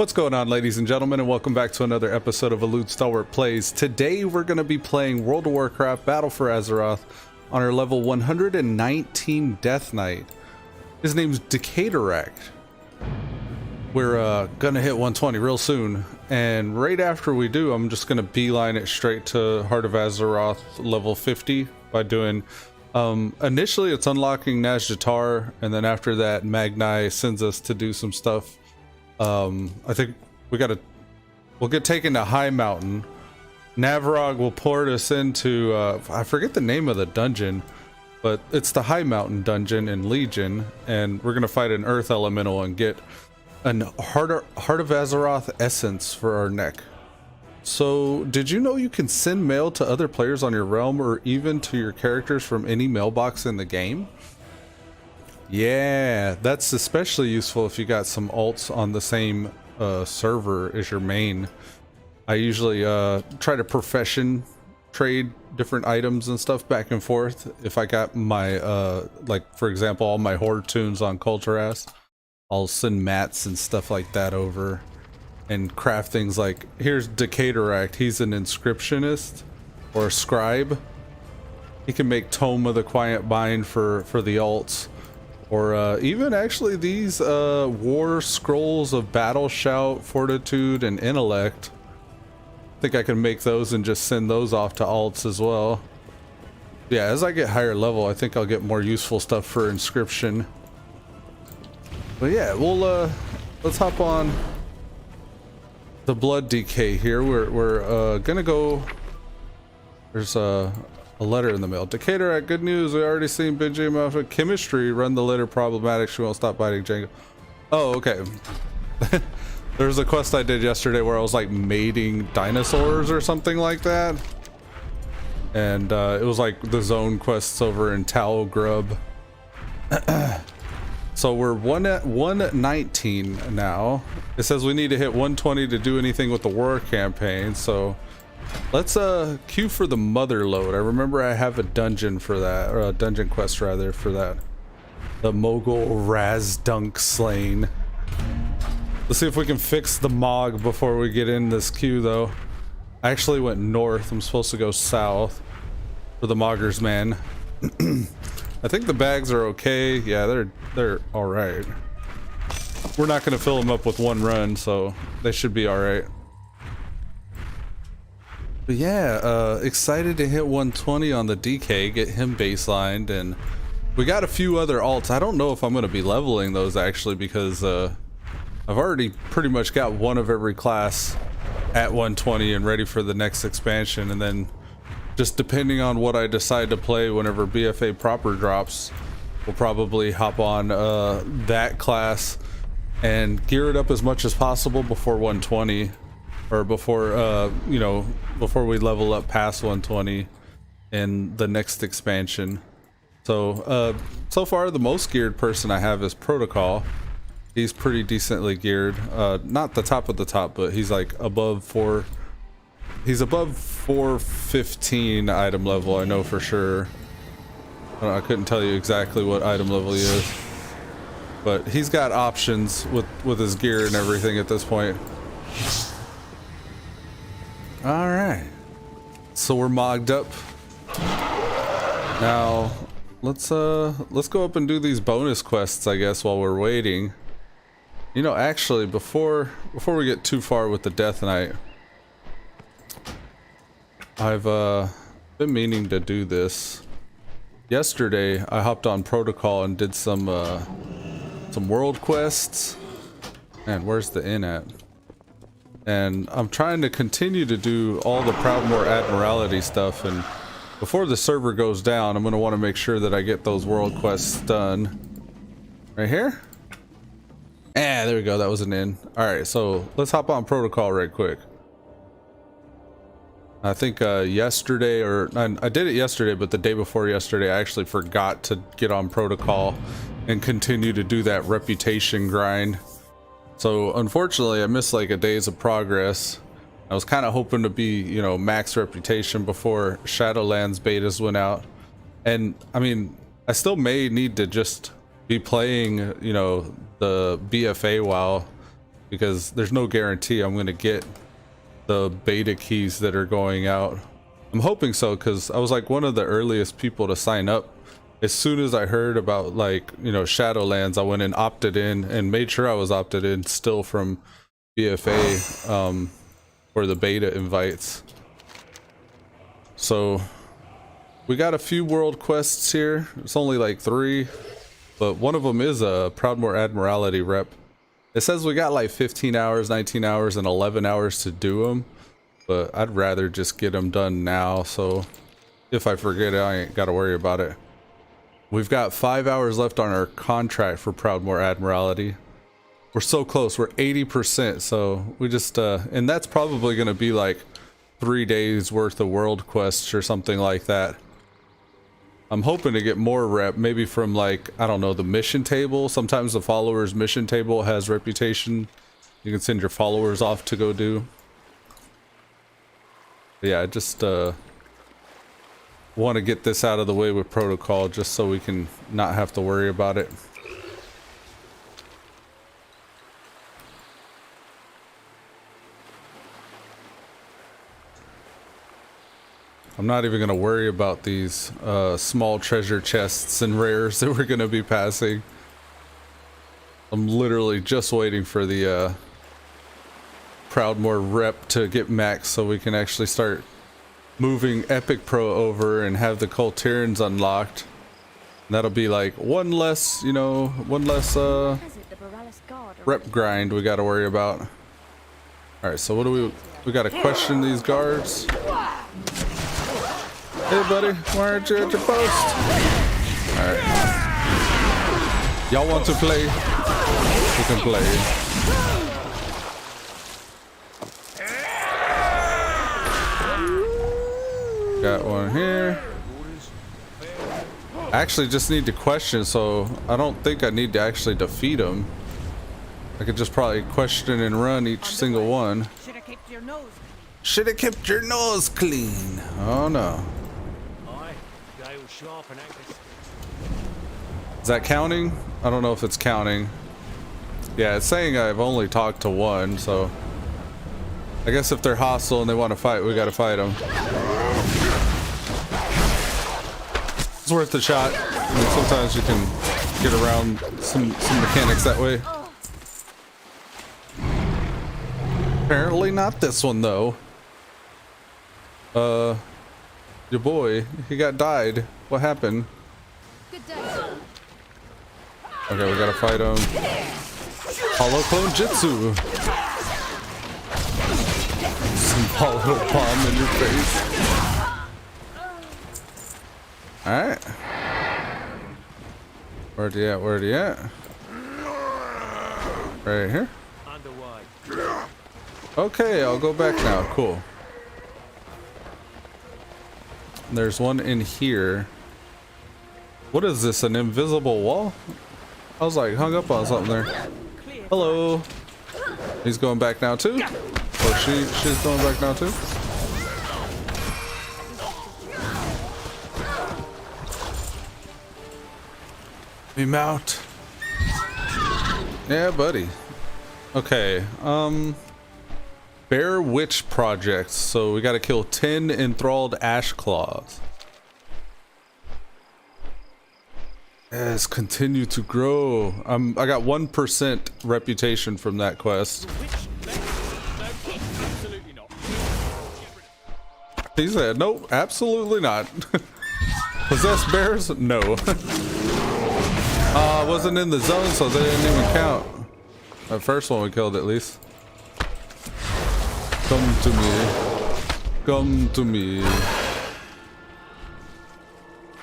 What's going on, ladies and gentlemen, and welcome back to another episode of Elude Stalwart Plays. Today we're going to be playing World of Warcraft Battle for Azeroth on our level 119 Death Knight. His name's Decateract. We're gonna hit 120 real soon, and right after we do, I'm just gonna beeline it straight to Heart of Azeroth level 50 by doing initially it's unlocking Nazjatar, and then after that Magni sends us to do some stuff. I think we'll get taken to High Mountain. Navrog will port us into I forget the name of the dungeon, but it's the High Mountain dungeon in Legion, and we're gonna fight an Earth Elemental and get an Heart of Azeroth essence for our neck. So, did you know you can send mail to other players on your realm, or even to your characters from any mailbox in the game? Yeah, that's especially useful if you got some alts on the same server as your main. I usually try to profession trade different items and stuff back and forth. If I got my like, for example, all my horde tunes on Kultiras, I'll send mats and stuff like that over and craft things like, here's Decateract, he's an inscriptionist or a scribe. He can make Tome of the Quiet Bind for the alts, or even actually these war scrolls of Battle Shout, Fortitude, and Intellect. I think I can make those and just send those off to alts as well. Yeah, as I get higher level, I think I'll get more useful stuff for inscription. But yeah, we'll let's hop on the blood decay here. We're gonna go. There's a letter in the mail. Decateract, good news. We already seen Benji Muffet chemistry. Run the letter problematic. She won't stop biting Django. Oh, okay. There's a quest I did yesterday where I was like mating dinosaurs or something like that, and it was like the zone quests over in Tau Grub. So we're 119 now. It says we need to hit 120 to do anything with the war campaign. So let's queue for the mother load. I remember I have a dungeon for that, or a dungeon quest rather for that. The Mogul Razdunk Slain. Let's see if we can fix the Mog before we get in this queue though. I actually went north. I'm supposed to go south for the Moggers Man. I think the bags are okay. Yeah, they're all right. We're not going to fill them up with one run, so they should be all right. But yeah, excited to hit 120 on the DK, get him baselined, and we got a few other alts. I don't know if I'm going to be leveling those actually, because I've already pretty much got one of every class at 120 and ready for the next expansion, and then just depending on what I decide to play whenever BFA proper drops, we'll probably hop on that class and gear it up as much as possible before 120, or before you know, before we level up past 120 in the next expansion. So so far the most geared person I have is Protocol. He's pretty decently geared, not the top of the top, but he's like above 4. He's above 415 item level, I know for sure. I couldn't tell you exactly what item level he is, but he's got options with his gear and everything at this point. All right, so we're mogged up. Now let's go up and do these bonus quests, I guess, while we're waiting. You know, actually, before we get too far with the Death Knight, I've been meaning to do this. Yesterday I hopped on Protocol and did some world quests. Man, where's the inn at? And I'm trying to continue to do all the Proudmoore Admiralty stuff, and before the server goes down, I'm going to want to make sure that I get those world quests done. Right here? Ah, there we go. That was an inn. Alright, so let's hop on Protocol right quick. I think yesterday, or I did it yesterday, but the day before yesterday I actually forgot to get on Protocol and continue to do that reputation grind. So unfortunately I missed like a days of progress. I was kind of hoping to be, you know, max reputation before Shadowlands betas went out. And I mean, I still may need to just be playing, you know, the BFA while because there's no guarantee I'm gonna get the beta keys that are going out. I'm hoping so, because I was like one of the earliest people to sign up. As soon as I heard about, like, you know, Shadowlands, I went and opted in and made sure I was opted in still from BFA for the beta invites. So we got a few world quests here. It's only like 3, but one of them is a Proudmoore Admiralty rep. It says we got like 15 hours, 19 hours, and 11 hours to do them, but I'd rather just get them done now, so if I forget it, I ain't got to worry about it. We've got 5 hours left on our contract for Proudmoore Admiralty. We're so close, we're 80%, so we just, and that's probably going to be like 3 days worth of world quests or something like that. I'm hoping to get more rep, maybe from, like, I don't know, the mission table. Sometimes the followers mission table has reputation you can send your followers off to go do. But yeah, I just want to get this out of the way with protocol just so we can not have to worry about it. I'm not even going to worry about these small treasure chests and rares that we're going to be passing. I'm literally just waiting for the Proudmoore rep to get max so we can actually start moving Epicpro over and have the Kul Tirans unlocked. And that'll be like one less, you know, one less rep grind we got to worry about. All right, so what do we got to question these guards. Hey buddy, why aren't you at your post? Alright. Y'all want to play? We can play. Got one here. I actually just need to question, so I don't think I need to actually defeat him. I could just probably question and run each single one. Should have kept your nose clean. Oh no. Is that counting? I don't know if it's counting. Yeah, it's saying I've only talked to one, so I guess if they're hostile and they want to fight, we gotta fight them. It's worth the shot. I mean, sometimes you can get around some mechanics that way. Apparently not this one though. Your boy, he got died. What happened? Good day. Okay, we gotta fight him. Hollow clone Jitsu. Some hollow palm in your face. Alright. Where'd he at? Where'd he at? Right here? Okay, I'll go back now. Cool. There's one in here. What is this, an invisible wall? I was like hung up on something there. Hello. He's going back now too? Or she's going back now too? We mount. Yeah, buddy. Okay, Bear Witch projects. So we got to kill 10 enthralled ash claws. Yes, continue to grow. I got 1% reputation from that quest. He said, nope, absolutely not. Possessed bears? No. I wasn't in the zone, so they didn't even count. That first one we killed at least. Come to me. Come to me.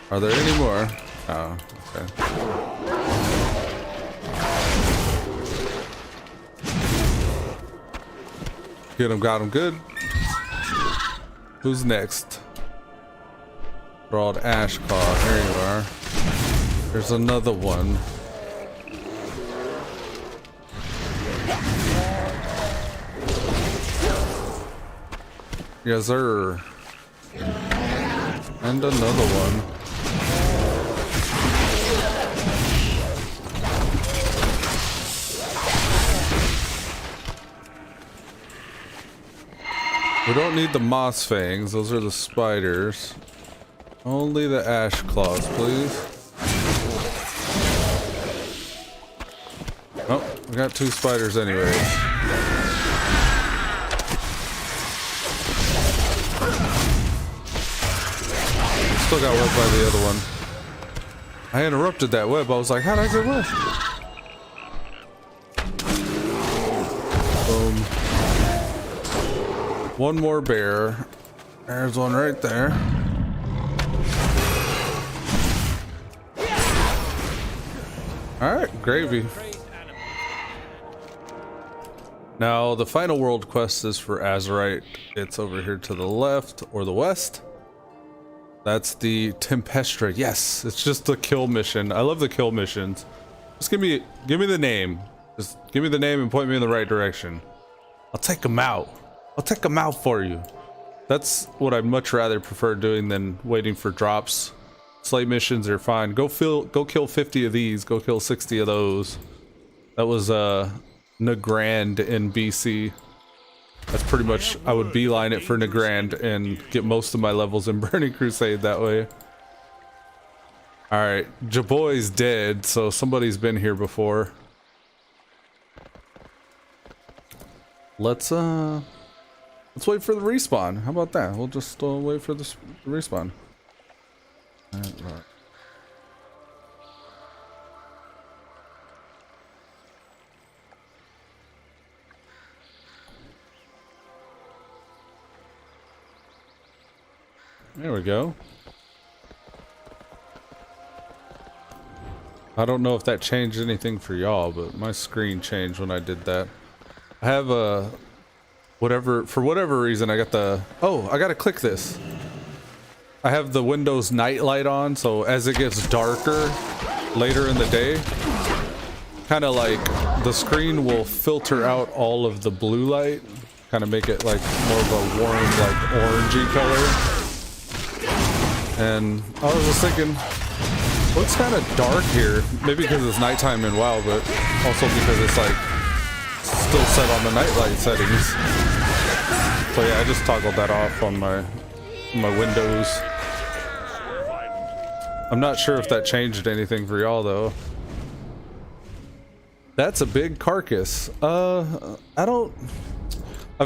Are there any more? Oh, okay. Get him, got him good. Who's next? Broad Ash Claw. Here you are. There's another one. Yes, sir. And another one. We don't need the moss fangs. Those are the spiders. Only the ash claws, please. Oh, we got 2 spiders anyways. Still got web by the other one. I interrupted that web. I was like, how did I get web? Boom. One more bear. There's one right there. Alright, gravy. Now, the final world quest is for Azerite. It's over here to the left or the west. That's the Tempestra. Yes, it's just the kill mission. I love the kill missions. Just give me the name. Just give me the name and point me in the right direction. I'll take them out. I'll take them out for you. That's what I'd much rather prefer doing than waiting for drops. Slate missions are fine. Go kill 50 of these. Go kill 60 of those. That was Nagrand in BC. That's pretty much, I would beeline it for Nagrand and get most of my levels in Burning Crusade that way. Alright, Jaboy's dead, so somebody's been here before. Let's wait for the respawn. How about that? We'll just wait for the respawn. Right. There we go. I don't know if that changed anything for y'all, but my screen changed when I did that. I have a for whatever reason I got the I gotta click this. I have the Windows night light on, so as it gets darker later in the day, kind of like the screen will filter out all of the blue light, kind of make it like more of a warm, like orangey color. And I was just thinking, looks kind of dark here. Maybe because it's nighttime in WoW, but also because it's like still set on the nightlight settings. So yeah, I just toggled that off on my Windows. I'm not sure if that changed anything for y'all though. That's a big carcass. I've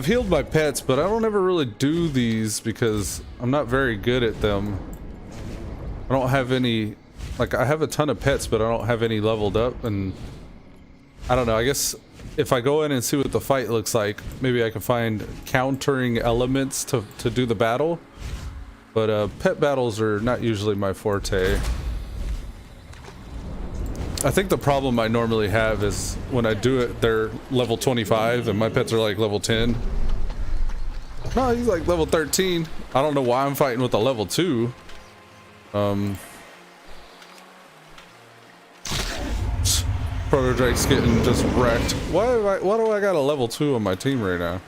healed my pets, but I don't ever really do these because I'm not very good at them. I don't have any, like I have a ton of pets, but I don't have any leveled up, and I don't know, I guess if I go in and see what the fight looks like, maybe I can find countering elements to do the battle. But pet battles are not usually my forte. I think the problem I normally have is when I do it, they're level 25 and my pets are like level 10. No, he's like level 13. I don't know why I'm fighting with a level 2. Proto-Drake's getting just wrecked. Why do I got a level 2 on my team right now?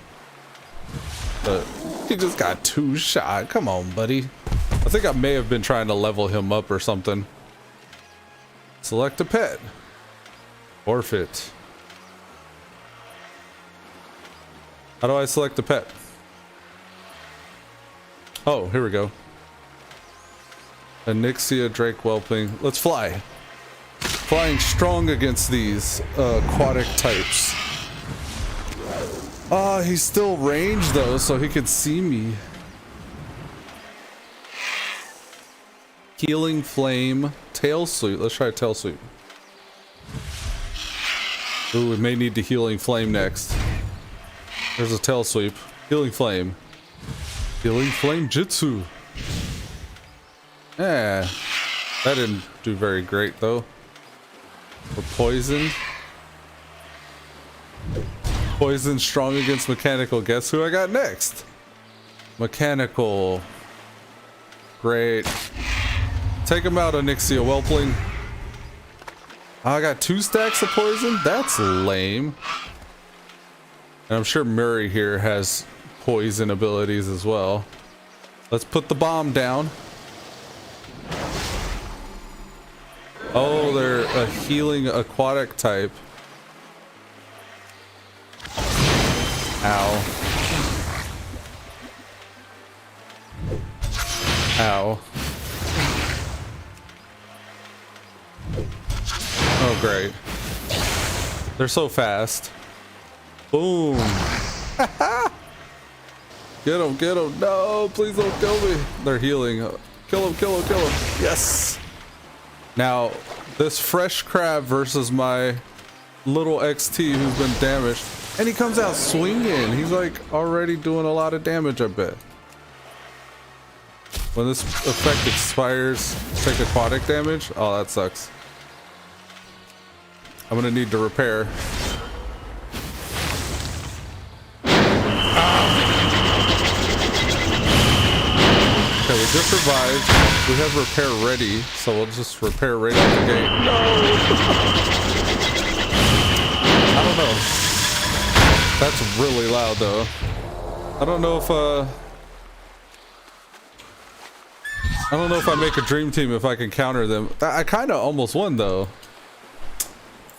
But he just got 2 shot. Come on, buddy. I think I may have been trying to level him up or something. Select a pet. Forfeit. How do I select a pet? Oh, here we go. Onyxia Drake Whelpling. Let's fly. Flying strong against these aquatic types. Ah, he's still ranged though, so he could see me. Healing Flame, Tail Sweep. Let's try Tail Sweep. Ooh, we may need the Healing Flame next. There's a Tail Sweep. Healing Flame. Healing Flame Jutsu. Yeah, that didn't do very great though. We're poisoned. Poison strong against mechanical. Guess who I got next? Mechanical. Great. Take him out, Onyxia Whelpling. I got 2 stacks of poison? That's lame. And I'm sure Murray here has poison abilities as well. Let's put the bomb down. Oh, they're a healing aquatic type. Ow. Ow. Oh, great. They're so fast. Boom. Get him, get him. No, please don't kill me. They're healing. Kill him, kill him, kill him. Yes. Now, this fresh crab versus my little XT who's been damaged. And he comes out swinging. He's like already doing a lot of damage, I bet. When this effect expires, take aquatic damage. Oh, that sucks. I'm gonna need to repair. Okay, we just revived. We have repair ready, so we'll just repair right out the gate. No! I don't know. That's really loud, though. I don't know if I make a dream team if I can counter them. I kind of almost won, though.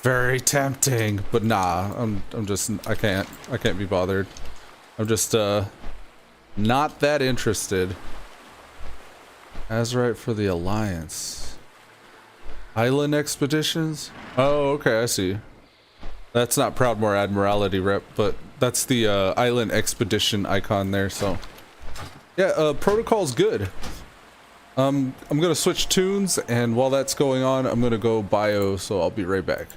Very tempting, but nah. I can't be bothered. I'm just not that interested. Azerite for the Alliance. Island expeditions? Oh, okay, I see. That's not Proudmoore Admiralty rep, but that's the island expedition icon there, so. Yeah, protocol's good. I'm gonna switch tunes, and while that's going on, I'm gonna go bio, so I'll be right back.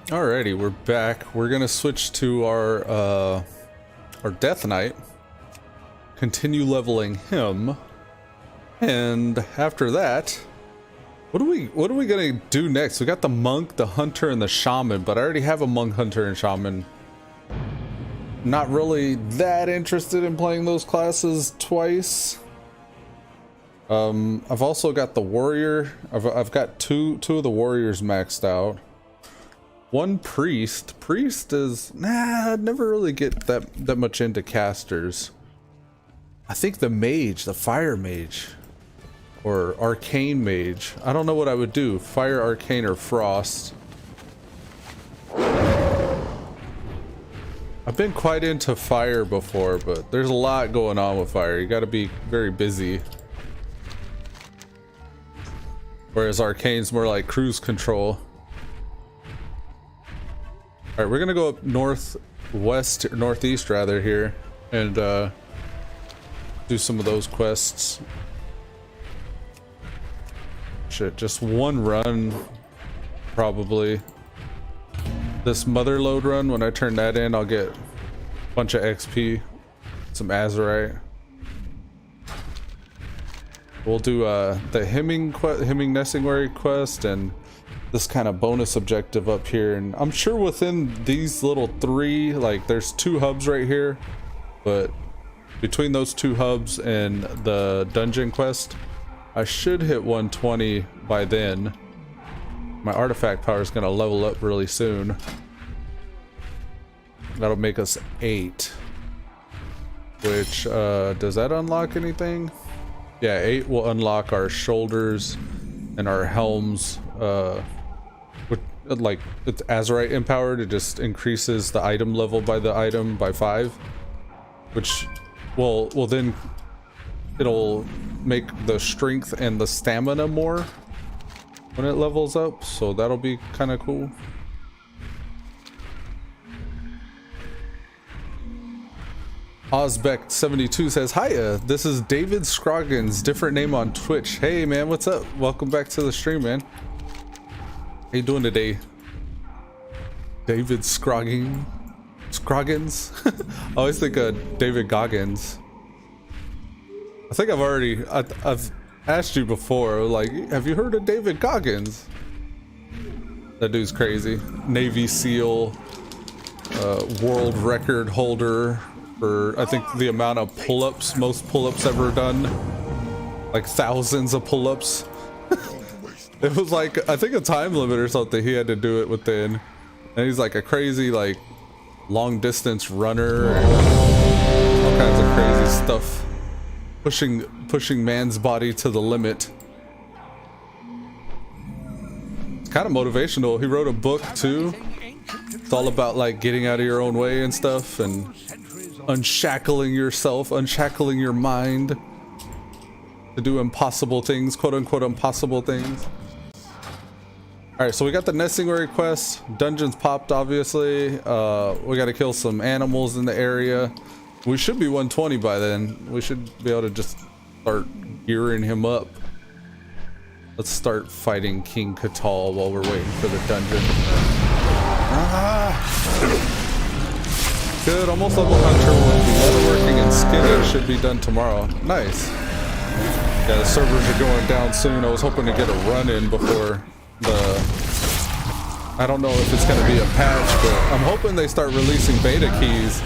Alrighty, we're back. We're gonna switch to our Death Knight. Continue leveling him, and after that, what are we gonna do next? We got the monk, the hunter, and the shaman, but I already have a monk, hunter, and shaman. Not really that interested in playing those classes twice. I've also got the warrior. I've got two of the warriors maxed out. One priest. Priest is I'd never really get that much into casters. I think the mage, the fire mage, or arcane mage. I don't know what I would do. Fire, arcane, or frost. I've been quite into fire before, but there's a lot going on with fire. You got to be very busy. Whereas arcane's more like cruise control. All right, we're gonna go up northeast rather here, and do some of those quests. Shit, just one run, probably. This mother load run, when I turn that in, I'll get a bunch of XP, some Azerite. We'll do the hemming Nessingwary quest and this kind of bonus objective up here, and I'm sure within these little three, like there's two hubs right here, but between those two hubs and the dungeon quest, I should hit 120 by then. My artifact power is going to level up really soon. That'll make us 8. Which, does that unlock anything? Yeah, 8 will unlock our shoulders and our helms. Like, it's Azerite empowered. It just increases the item level by the item by 5. Which will then, it'll make the strength and the stamina more when it levels up. So that'll be kind of cool. Ozbeck72 says, hiya, this is David Scroggins, different name on Twitch. Hey man, what's up? Welcome back to the stream, man. How you doing today? David Scroggins? I always think of David Goggins. I think I've asked you before, like, have you heard of David Goggins? That dude's crazy. Navy SEAL, world record holder for, I think, the amount of pull-ups, most pull-ups ever done. Like thousands of pull-ups. It was like, I think a time limit or something he had to do it within. And he's like a crazy, like, long distance runner and all kinds of crazy stuff. Pushing man's body to the limit. It's kind of motivational. He wrote a book too. It's all about like getting out of your own way and stuff and unshackling yourself, unshackling your mind to do impossible things, quote unquote impossible things. Alright, so we got the nesting request. Dungeons popped, obviously. We got to kill some animals in the area. We should be 120 by then. We should be able to just start gearing him up. Let's start fighting King Catal while we're waiting for the dungeon. Good, almost level hunter with leatherworking and skinning should be done tomorrow. Nice. Yeah, the servers are going down soon. I was hoping to get a run in before I don't know if it's going to be a patch, but I'm hoping they start releasing beta keys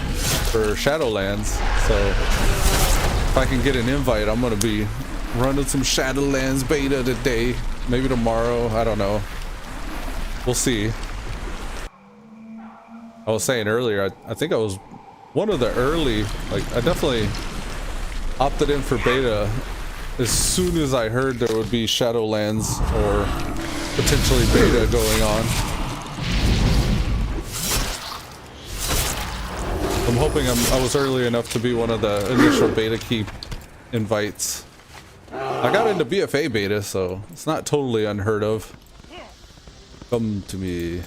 for Shadowlands. So if I can get an invite, I'm going to be running some Shadowlands beta today, maybe tomorrow. I don't know. We'll see. I was saying earlier, I think I was one of the early, like, I definitely opted in for beta as soon as I heard there would be Shadowlands or potentially beta going on. I'm hoping I was early enough to be one of the initial beta key invites. I got into BFA beta, so it's not totally unheard of. Come to me.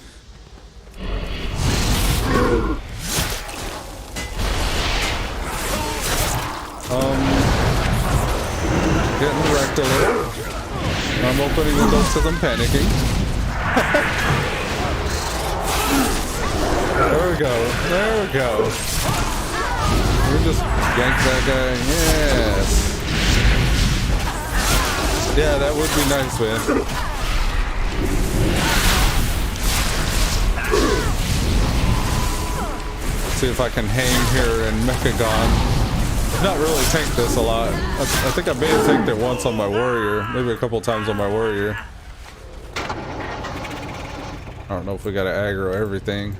Getting wrecked a little. I'm opening windows because I'm panicking. There we go. There we go. We just yank that guy. Yes. Yeah, that would be nice, man. See if I can hang here in Mechagon. I've not really tanked this a lot. I think I may have tanked it once on my warrior, maybe a couple times on my warrior. I don't know if we gotta aggro everything.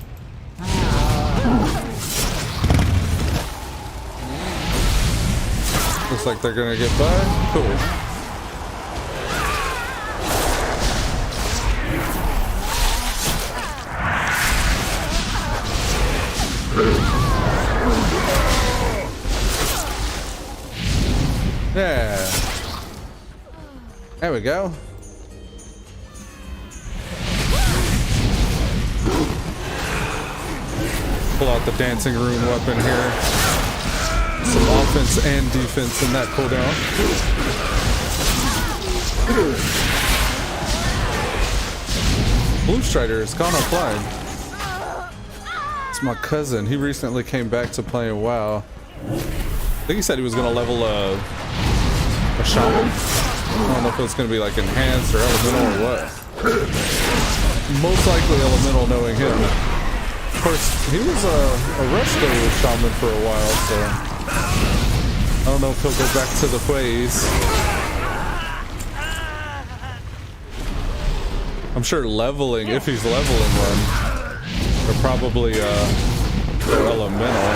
Looks like they're gonna get by. Cool. Yeah. There we go. Pull out the dancing rune weapon here. Some offense and defense in that cooldown. Blue Strider has gone offline. It's my cousin. He recently came back to playing WoW. I think he said he was gonna level a shaman. I don't know if it's gonna be like enhanced or elemental or what. Most likely elemental, knowing him. Of course, he was a resto shaman for a while, so I don't know if he'll go back to the ways. I'm sure leveling, if he's leveling one, they're probably they're elemental.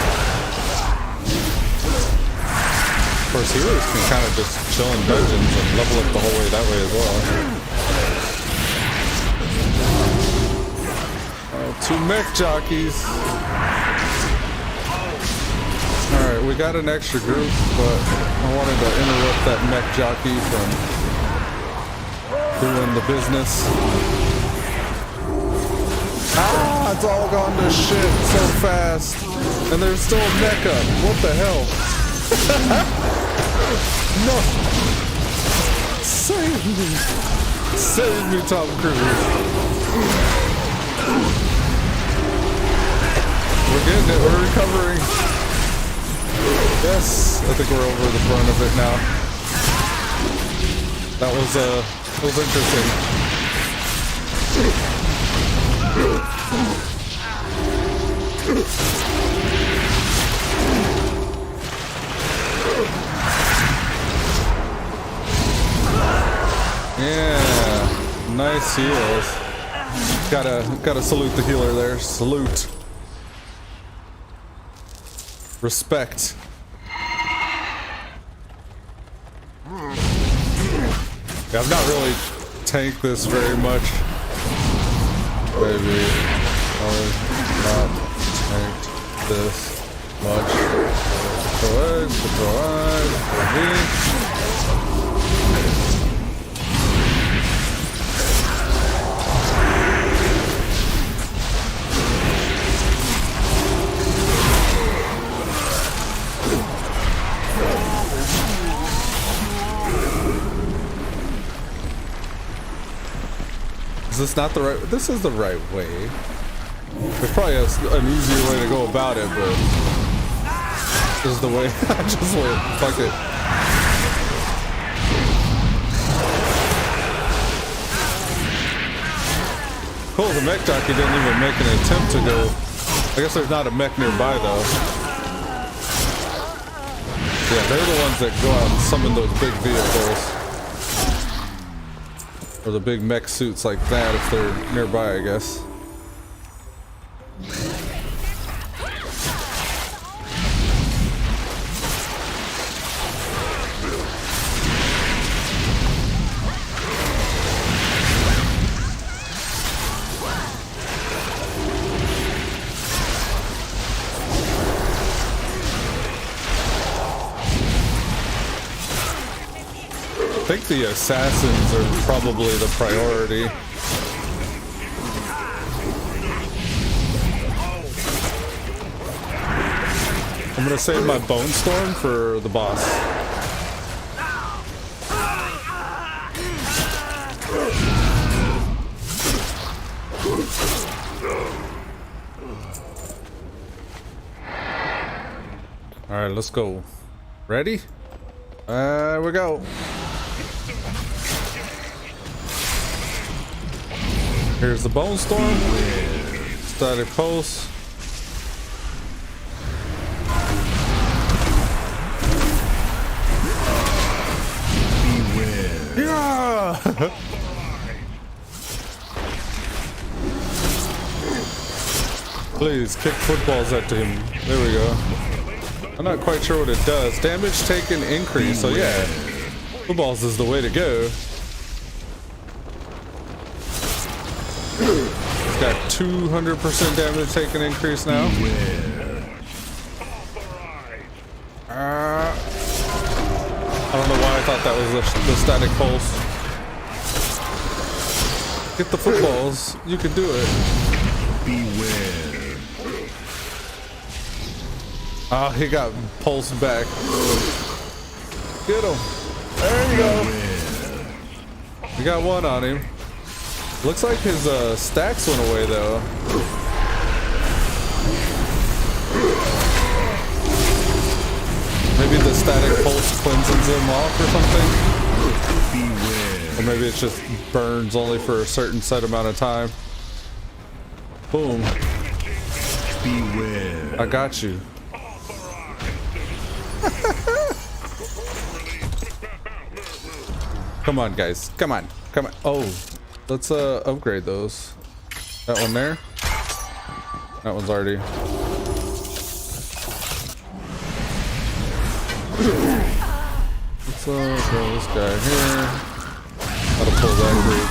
Of course, healers can kind of just chill in dungeons and level up the whole way that way as well. Two mech jockeys. Alright, we got an extra group, but I wanted to interrupt that mech jockey from doing the business. Ah, it's all gone to shit so fast. And there's still a mech up. What the hell? No. Save me. Save me, Tom Cruise. We're getting it. We're recovering. Yes, I think we're over the front of it now. That was interesting. Yeah, nice heals. Gotta salute the healer there. Salute. Respect. Yeah, I've not really tanked this very much. Maybe not tanked this much. Is this not the right? This is the right way. There's probably an easier way to go about it, but this is the way. I just went. Fuck it. Cool. The mech jockey didn't even make an attempt to go. I guess there's not a mech nearby though. Yeah, they're the ones that go out and summon those big vehicles. Or the big mech suits like that if they're nearby, I guess. I think the assassins are probably the priority. I'm gonna save my Bone Storm for the boss. All right, let's go. Ready? There we go. Here's the Bone Storm. Static Pulse. Beware. Yeah! Please kick footballs at him. There we go. I'm not quite sure what it does. Damage taken increase. So yeah, footballs is the way to go. It's got 200% damage taken increase now. I don't know why I thought that was the static pulse. Get the footballs. You can do it. Beware. Ah, he got pulsed back. Get him. There you go. We got one on him. Looks like his stacks went away though. Maybe the static pulse cleanses him off or something. Beware. Or maybe it just burns only for a certain set amount of time. Boom. Beware. I got you. Come on, guys. Come on. Come on. Oh, let's upgrade those. That one there. That one's already. Let's throw this guy here. Gotta pull that group.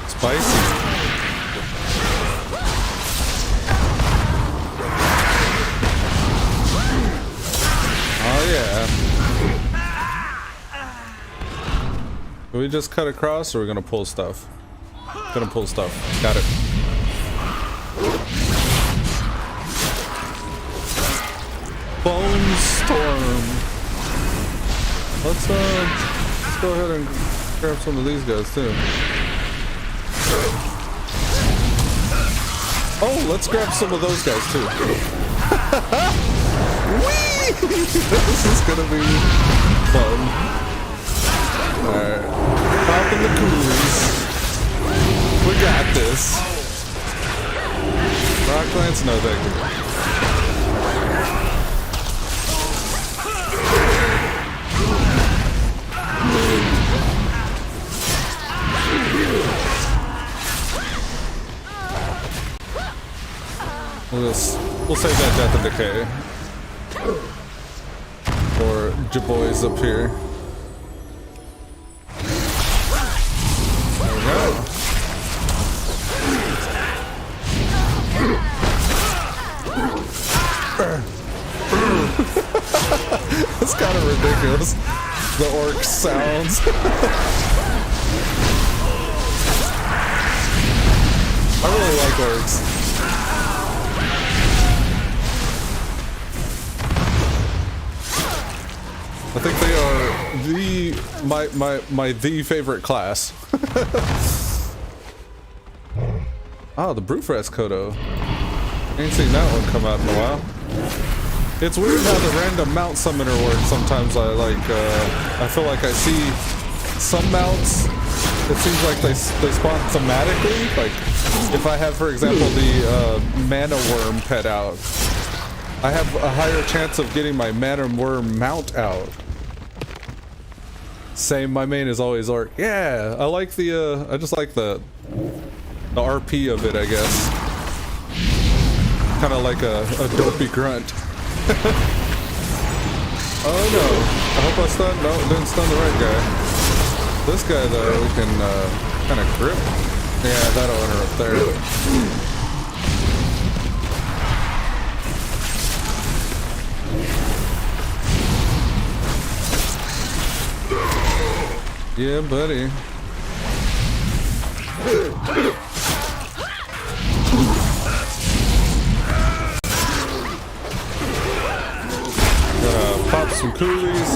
Spicy. Oh yeah. Can we just cut across, or are we gonna pull stuff? Gonna pull stuff. Got it. Bone storm. Let's go ahead and grab some of these guys too. Oh, let's grab some of those guys too. Whee! This is gonna be fun. Alright. Pop in the coolies. We got this. Rock Lance, no thank you. We'll save that Death and Decay for Jaboys up here. There we go. It's kind of ridiculous. The orc sounds. I really like orcs. I think they are the favorite class. Oh, the Brewfest Kodo. Ain't seen that one come out in a while. It's weird how the random mount summoner works. Sometimes I feel like I see some mounts. It seems like they spawn thematically. Like if I have, for example, the mana worm pet out, I have a higher chance of getting my mana worm mount out. Same, my main is always orc. Yeah, I like the I just like the RP of it, I guess. Kind of like a dopey grunt. Oh no, I hope I stunned. No, it didn't stun the right guy. This guy though, we can kind of grip. Yeah, that'll interrupt there. Yeah, buddy. Gonna pop some coolies.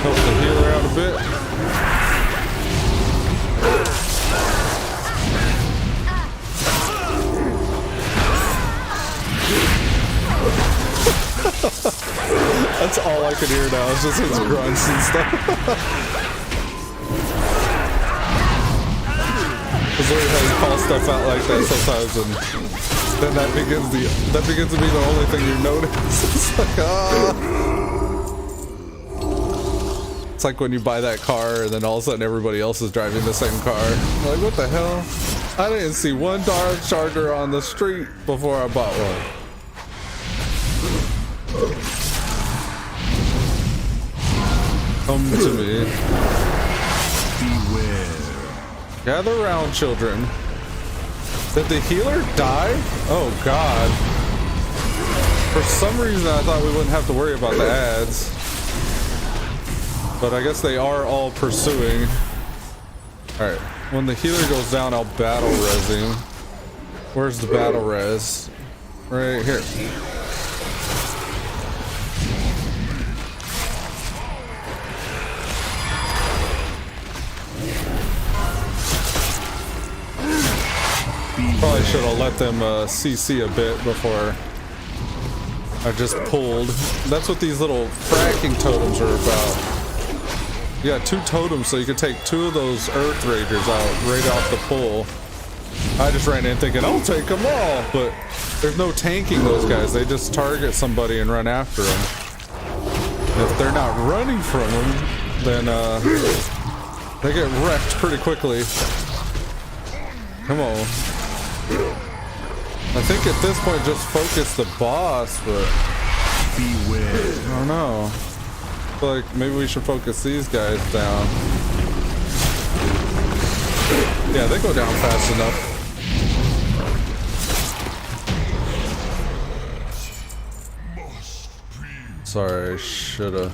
Help the healer out a bit. That's all I can hear now. It's just his grunts and stuff. It's weird how you call stuff out like that sometimes, and then that begins to be the only thing you notice. It's like, It's like when you buy that car, and then all of a sudden everybody else is driving the same car. You're like, what the hell? I didn't see one Dodge Charger on the street before I bought one. Come to me. Beware. Gather round, children. Did the healer die? Oh god. For some reason I thought we wouldn't have to worry about the ads. But I guess they are all pursuing. Alright. When the healer goes down, I'll battle res him. Where's the battle res? Right here. Probably should have let them CC a bit before I just pulled. That's what these little fracking totems are about. got 2 totems, so you can take 2 of those Earth Raiders out right off the pull. I just ran in thinking, I'll take them all, but there's no tanking those guys. They just target somebody and run after them. And if they're not running from them, then they get wrecked pretty quickly. Come on. I think at this point just focus the boss, but beware. I don't know. I feel like maybe we should focus these guys down. Yeah, they go down fast enough. Sorry, I should've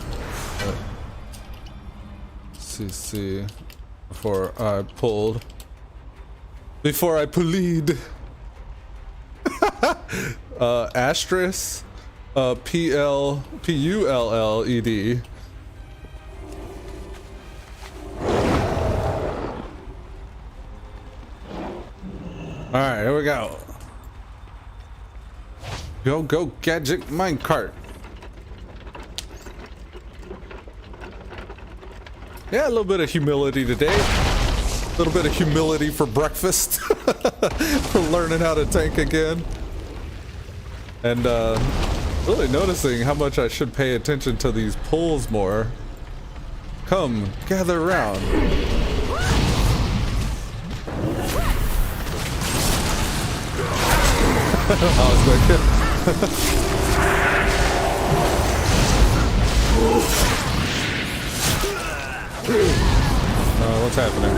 CC before I pulled. Before I pulled. Asterisk P-L-P-U-L-L-E-D. Alright, here we go. Go gadget minecart. Yeah, a little bit of humility today. A little bit of humility for breakfast. Learning how to tank again. And really noticing how much I should pay attention to these pulls more. Come, gather around. I was what's happening?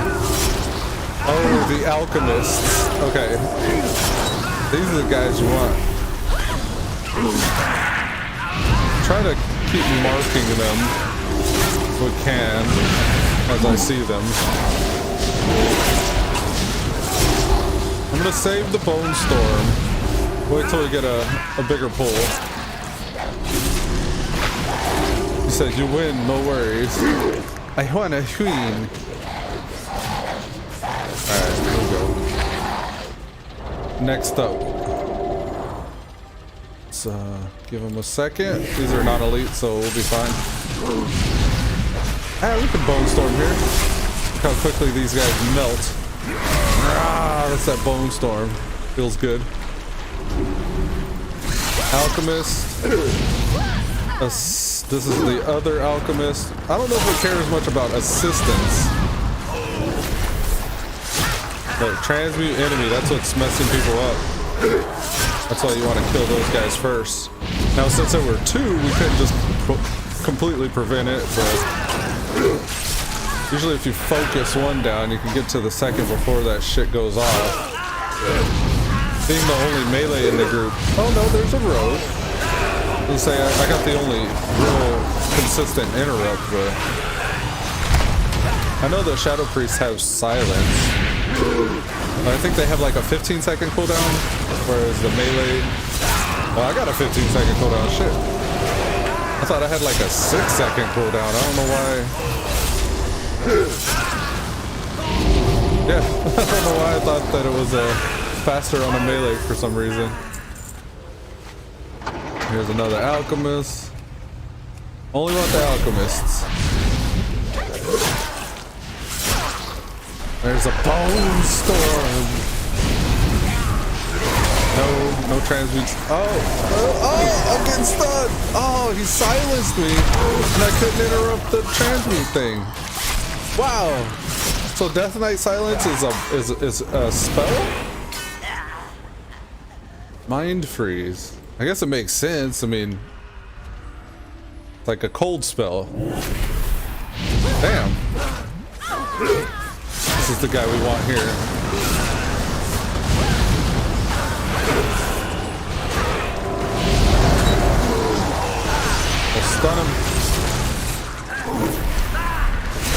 Oh, the alchemists. Okay. These are the guys you want. Try to keep marking them if we can as I see them. I'm gonna save the Bone Storm. Wait till we get a bigger pull. He said, you win, no worries. I wanna win. Alright, here we go. Next up. Let's give him a second. These are not elite, so we'll be fine. Ah, we can Bone Storm here. Look how quickly these guys melt. Ah, that's that Bone Storm. Feels good. Alchemist. This is the other alchemist. I don't know if it cares much about assistance. But transmute enemy, that's what's messing people up. That's why you want to kill those guys first. Now, since there were 2, we couldn't just completely prevent it, but usually if you focus one down, you can get to the second before that shit goes off. Being the only melee in the group. Oh no, there's a road. Let's say I got the only real consistent interrupt, but I know the Shadow Priests have silence. I think they have like a 15-second cooldown, whereas the melee. Well, I got a 15-second cooldown. Shit. I thought I had like a 6-second cooldown. I don't know why. Yeah, I don't know why I thought that it was faster on a melee for some reason. Here's another alchemist. Only want the alchemists. There's a Bone Storm. No transmutes. Oh, I'm getting stunned. Oh, he silenced me, and I couldn't interrupt the transmute thing. Wow. So Death Knight Silence is a spell? Mind Freeze. I guess it makes sense. I mean, it's like a cold spell. Damn. This is the guy we want here. I'll stun him.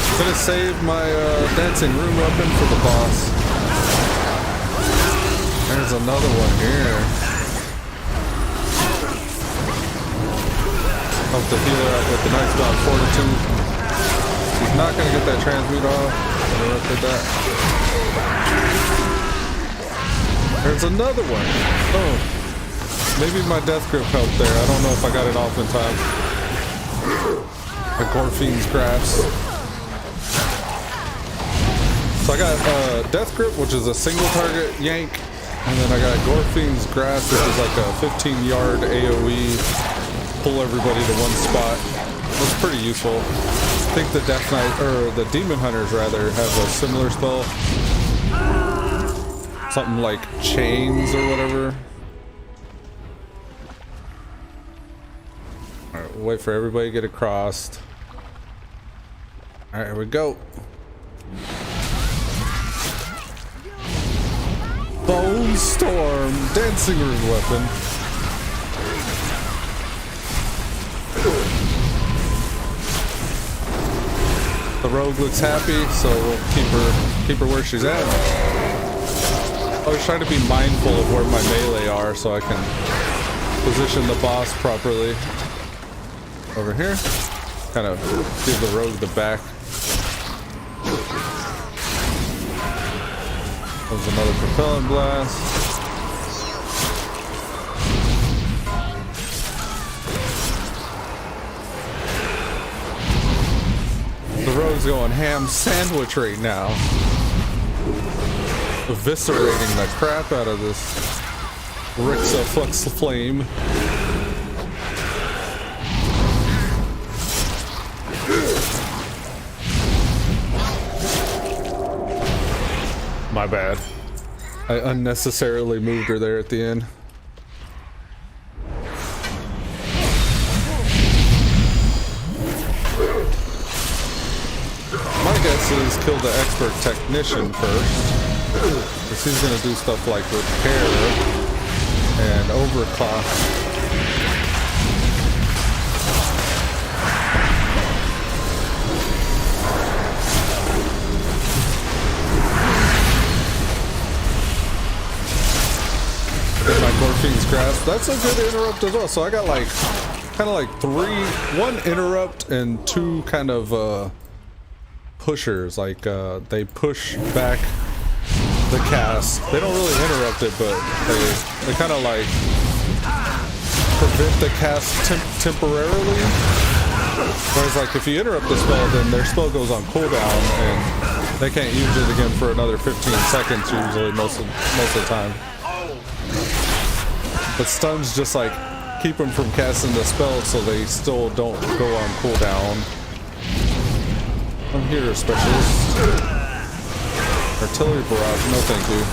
I'm gonna save my dancing room weapon for the boss. There's another one here. Help the healer out with the nice dog fortitude. He's not gonna get that transmute off. Interrupted that. There's another one. Oh, maybe my death grip helped there. I don't know if I got it off in time. The Gorfine's grasp. So I got Death Grip, which is a single target yank, and then I got Gorfine's Grasp, which is like a 15-yard AoE, pull everybody to one spot. That's pretty useful. I think the Death Knight, or the Demon Hunters rather, have a similar spell. Something like Chains or whatever. Alright, we'll wait for everybody to get across. Alright, here we go. Bone Storm, Dancing Rune weapon. The rogue looks happy, so we'll keep her where she's at. I always try to be mindful of where my melee are so I can position the boss properly. Over here, kind of give the rogue the back. There's another propellant blast. The rogue's going ham sandwich right now. Eviscerating the crap out of this Rixa Flux Flame. My bad. I unnecessarily moved her there at the end. My guess is kill the expert technician first. Because he's going to do stuff like repair and overclock. My Gorfine's Grasp. That's a good interrupt as well. So I got like kind of like one interrupt and two kind of pushers. Like they push back the cast. They don't really interrupt it, but they kind of like prevent the cast temporarily. Whereas like if you interrupt the spell, then their spell goes on cooldown and they can't use it again for another 15 seconds usually most of the time. But stuns just like keep them from casting the spell so they still don't go on cooldown. I'm here, specialist. Artillery barrage, no thank you.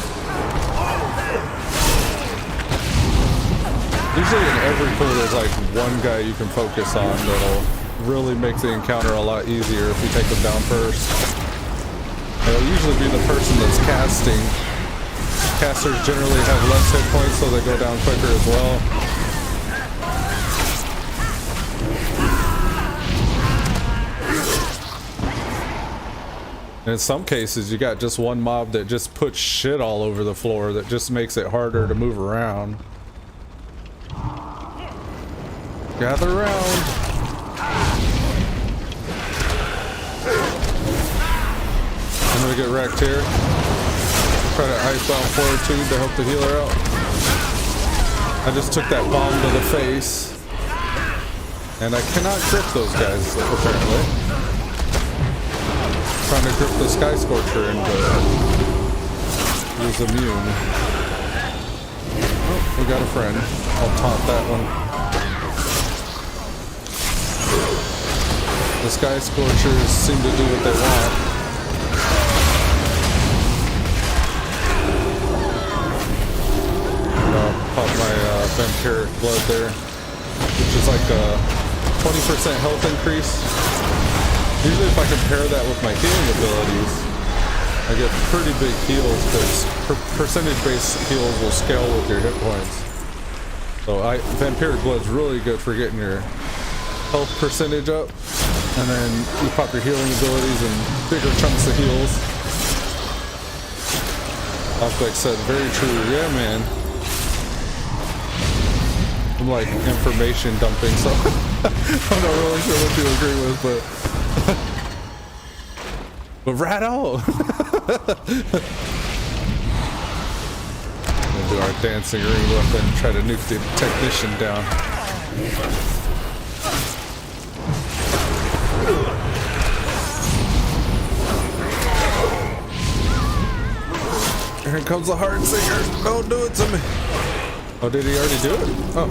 Usually in every pool there's like one guy you can focus on that'll really make the encounter a lot easier if you take them down first. It'll usually be the person that's casting. Casters generally have less hit points, so they go down quicker as well. And in some cases, you got just one mob that just puts shit all over the floor that just makes it harder to move around. Gather around. I'm gonna get wrecked here. Try to icebound fortitude to help the healer out. I just took that bomb to the face. And I cannot grip those guys, apparently. Trying to grip the Sky Scorcher in, but he's immune. Oh, we got a friend. I'll taunt that one. The Sky Scorchers seem to do what they want. Pop my vampiric blood there, which is like a 20% health increase. Usually if I compare that with my healing abilities, I get pretty big heals because percentage-based heals will scale with your hit points. So vampiric blood's really good for getting your health percentage up, and then you pop your healing abilities and bigger chunks of heals. Optic said, very true. Yeah, man. I'm like information dumping, so I'm not really sure what you agree with, but right on. We'll do our dancing ring weapon, try to nuke the technician down. Here comes the heart singer. Don't do it to me. Oh, did he already do it? Oh.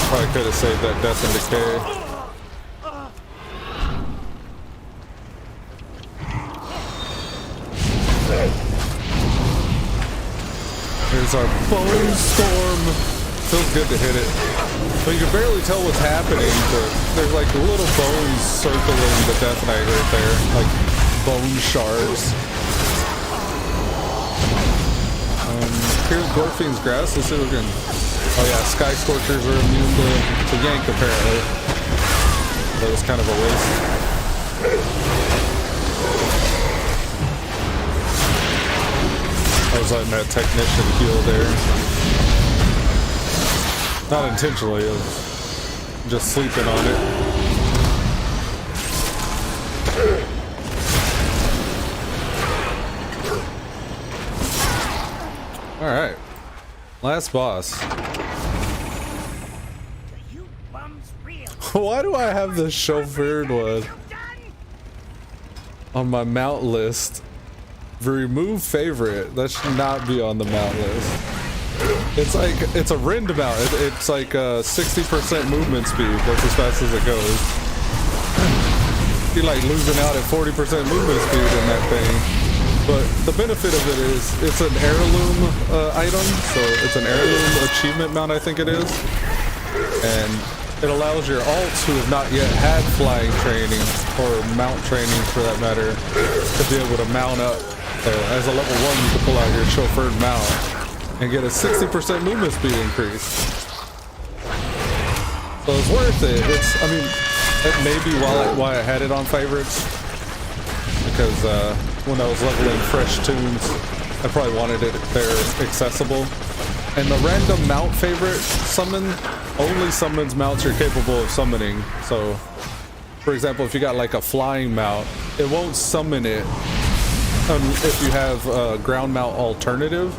Probably could have saved that death and decay. Here's our bone storm. Feels good to hit it. But you can barely tell what's happening, but there's like little bones circling the Death Knight right there. Like bone shards. Here's Gorfine's grass. Let's see if we can. Oh yeah, Sky Scorchers are immune to yank apparently. That was kind of a waste. I was letting that technician heal there. Not intentionally, it was just sleeping on it. Alright. Last boss. Why do I have this chauffeured one on my mount list? Remove favorite. That should not be on the mount list. It's like, it's a Rend mount. It's like 60% movement speed. That's as fast as it goes. You're like losing out at 40% movement speed in that thing. But the benefit of it is it's an heirloom item. So it's an heirloom achievement mount, I think it is. And it allows your alts who have not yet had flying training or mount training for that matter to be able to mount up. So as a level 1 you can pull out your chauffeured mount and get a 60% movement speed increase. So it's worth it. It's, I mean, that may be why I had it on favorites. Because when I was leveling fresh tunes, I probably wanted it there accessible. And the random mount favorite summon only summons mounts you're capable of summoning. So, for example, if you got like a flying mount, it won't summon it if you have a ground mount alternative.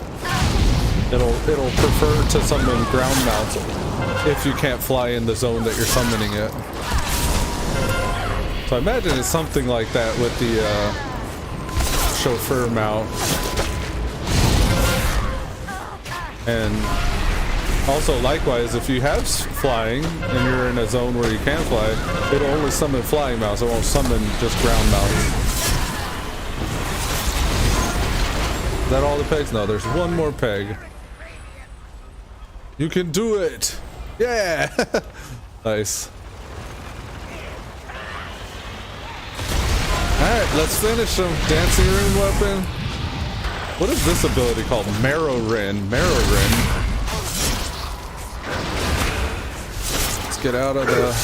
It'll prefer to summon ground mounts if you can't fly in the zone that you're summoning it. So I imagine it's something like that with the chauffeur mount. And also likewise, if you have flying and you're in a zone where you can't fly, it'll only summon flying mounts. It won't summon just ground mounts. Is that all the pegs? No, there's one more peg. You can do it! Yeah! Nice. Alright, let's finish him. Dancing Rune weapon. What is this ability called? Marrow Rend. Marrow Rend. Let's get out of the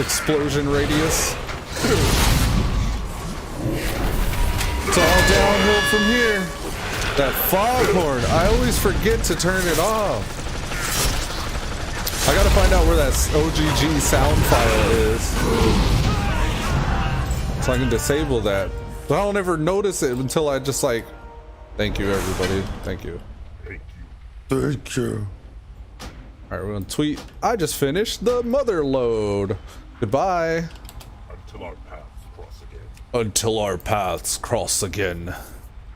explosion radius. It's all downhill from here. That foghorn, I always forget to turn it off. I gotta find out where that OGG sound file is, so I can disable that. But I don't ever notice it until I just like, thank you everybody, thank you. Thank you. All right, we're gonna tweet. I just finished the mother load. Goodbye. Until our paths cross again. Until our paths cross again.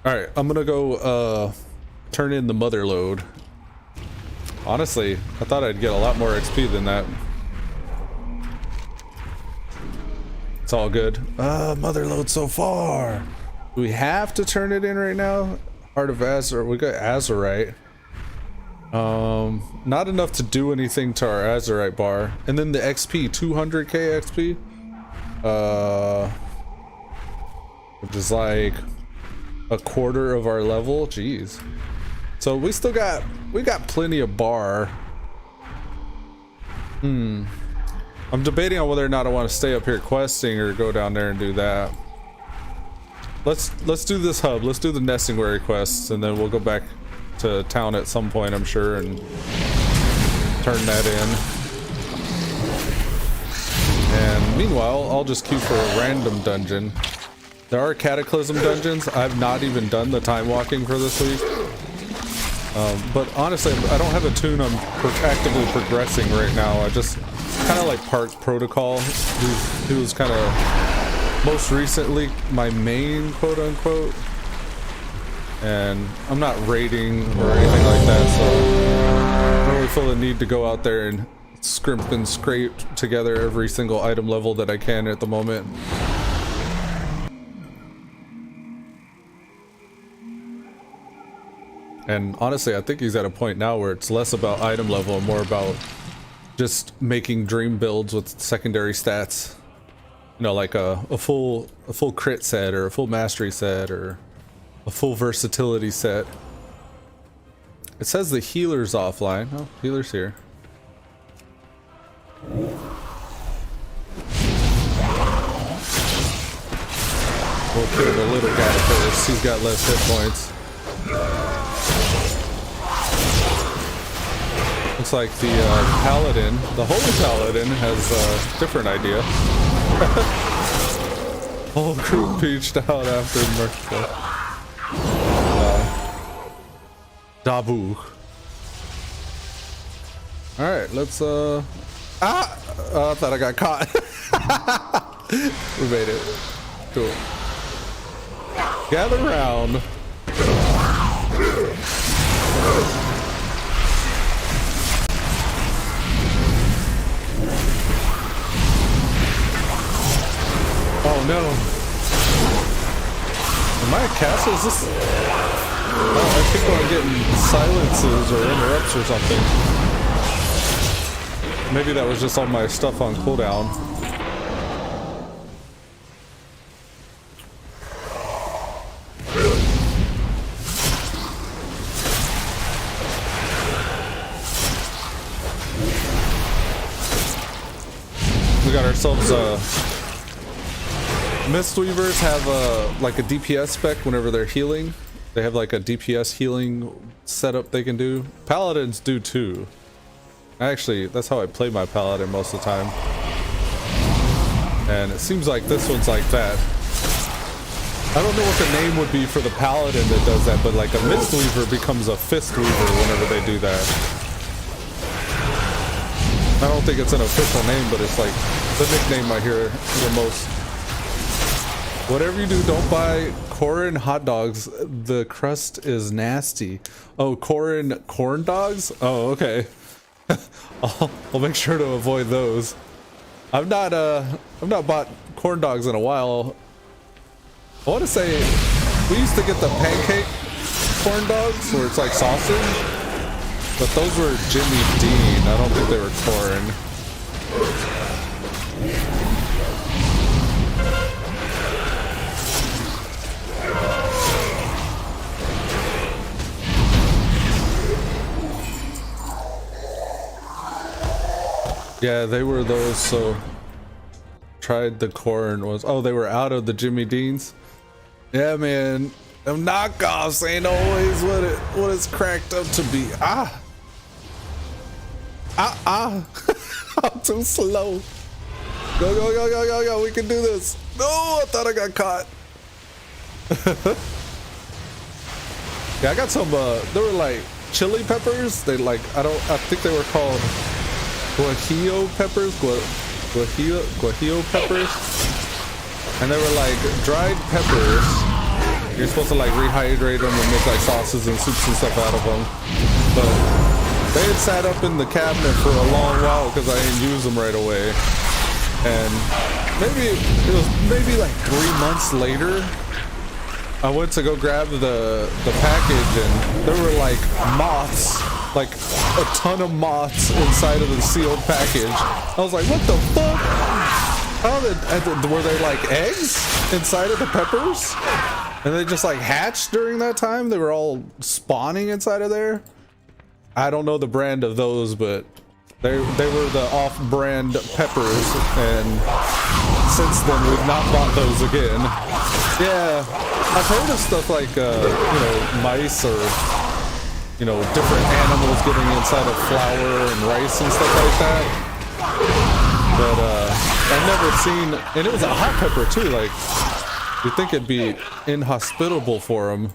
All right, I'm gonna go turn in the mother load. Honestly, I thought I'd get a lot more XP than that. It's all good. Mother load so far. Do we have to turn it in right now? Heart of Azerite. We got Azerite. Not enough to do anything to our Azerite bar. And then the XP, 200k XP. Which is like a quarter of our level. Jeez. So we got plenty of bar. I'm debating on whether or not I want to stay up here questing or go down there and do that. Let's do this hub. Let's do the Nestingwary quests, and then we'll go back to town at some point, I'm sure, and turn that in. And meanwhile, I'll just queue for a random dungeon. There are Cataclysm dungeons. I've not even done the time walking for this week. But honestly, I don't have a tune I'm actively progressing right now. I just kind of like Park Protocol. He was kind of most recently my main, quote unquote. And I'm not raiding or anything like that, so I don't really feel the need to go out there and scrimp and scrape together every single item level that I can at the moment. And honestly, I think he's at a point now where it's less about item level and more about just making dream builds with secondary stats. You know, like a full crit set or a full mastery set or a full versatility set. It says the healer's offline. Oh, healer's here. We'll kill the little guy first. He's got less hit points. Looks like the paladin, the holy paladin, has a different idea. Whole crew peached out after Merca. Dabu. Alright, let's oh, I thought I got caught. We made it. Cool. Gather round. Oh no. Am I a castle? Is this? Oh, I think I'm getting silences or interrupts or something. Maybe that was just all my stuff on cooldown. We got ourselves Mistweavers have like a DPS spec whenever they're healing. They have like a DPS healing setup they can do. Paladins do too. Actually, that's how I play my paladin most of the time. And it seems like this one's like that. I don't know what the name would be for the paladin that does that, but like a Mistweaver becomes a Fistweaver whenever they do that. I don't think it's an official name, but it's like the nickname I hear the most. Whatever you do, don't buy Korin hot dogs. The crust is nasty. Oh, Korin corn dogs? Oh, okay. I'll make sure to avoid those. I've not bought corn dogs in a while. I want to say we used to get the pancake corn dogs where it's like sausage, but those were Jimmy Dean. I don't think they were corn. Yeah, they were those, so tried the corn was, oh, they were out of the Jimmy Deans. Yeah, man, them knockoffs ain't always what it's cracked up to be. I'm too slow. Go, we can do this. No, I thought I got caught. Yeah, I got some, they were like chili peppers. They like, I think they were called guajillo peppers, guajillo peppers, and they were like dried peppers. You're supposed to like rehydrate them and make like sauces and soups and stuff out of them. But they had sat up in the cabinet for a long while because I didn't use them right away. And it was maybe like 3 months later, I went to go grab the package and there were like moths. Like a ton of moths inside of the sealed package. I was like, what the fuck? Were they like eggs inside of the peppers? And they just like hatched during that time? They were all spawning inside of there? I don't know the brand of those, but they were the off-brand peppers, and since then we've not bought those again. Yeah, I've heard of stuff like you know, mice or different animals getting inside of flour and rice and stuff like that. But I've never seen, and it was a hot pepper too. Like, you'd think it'd be inhospitable for them.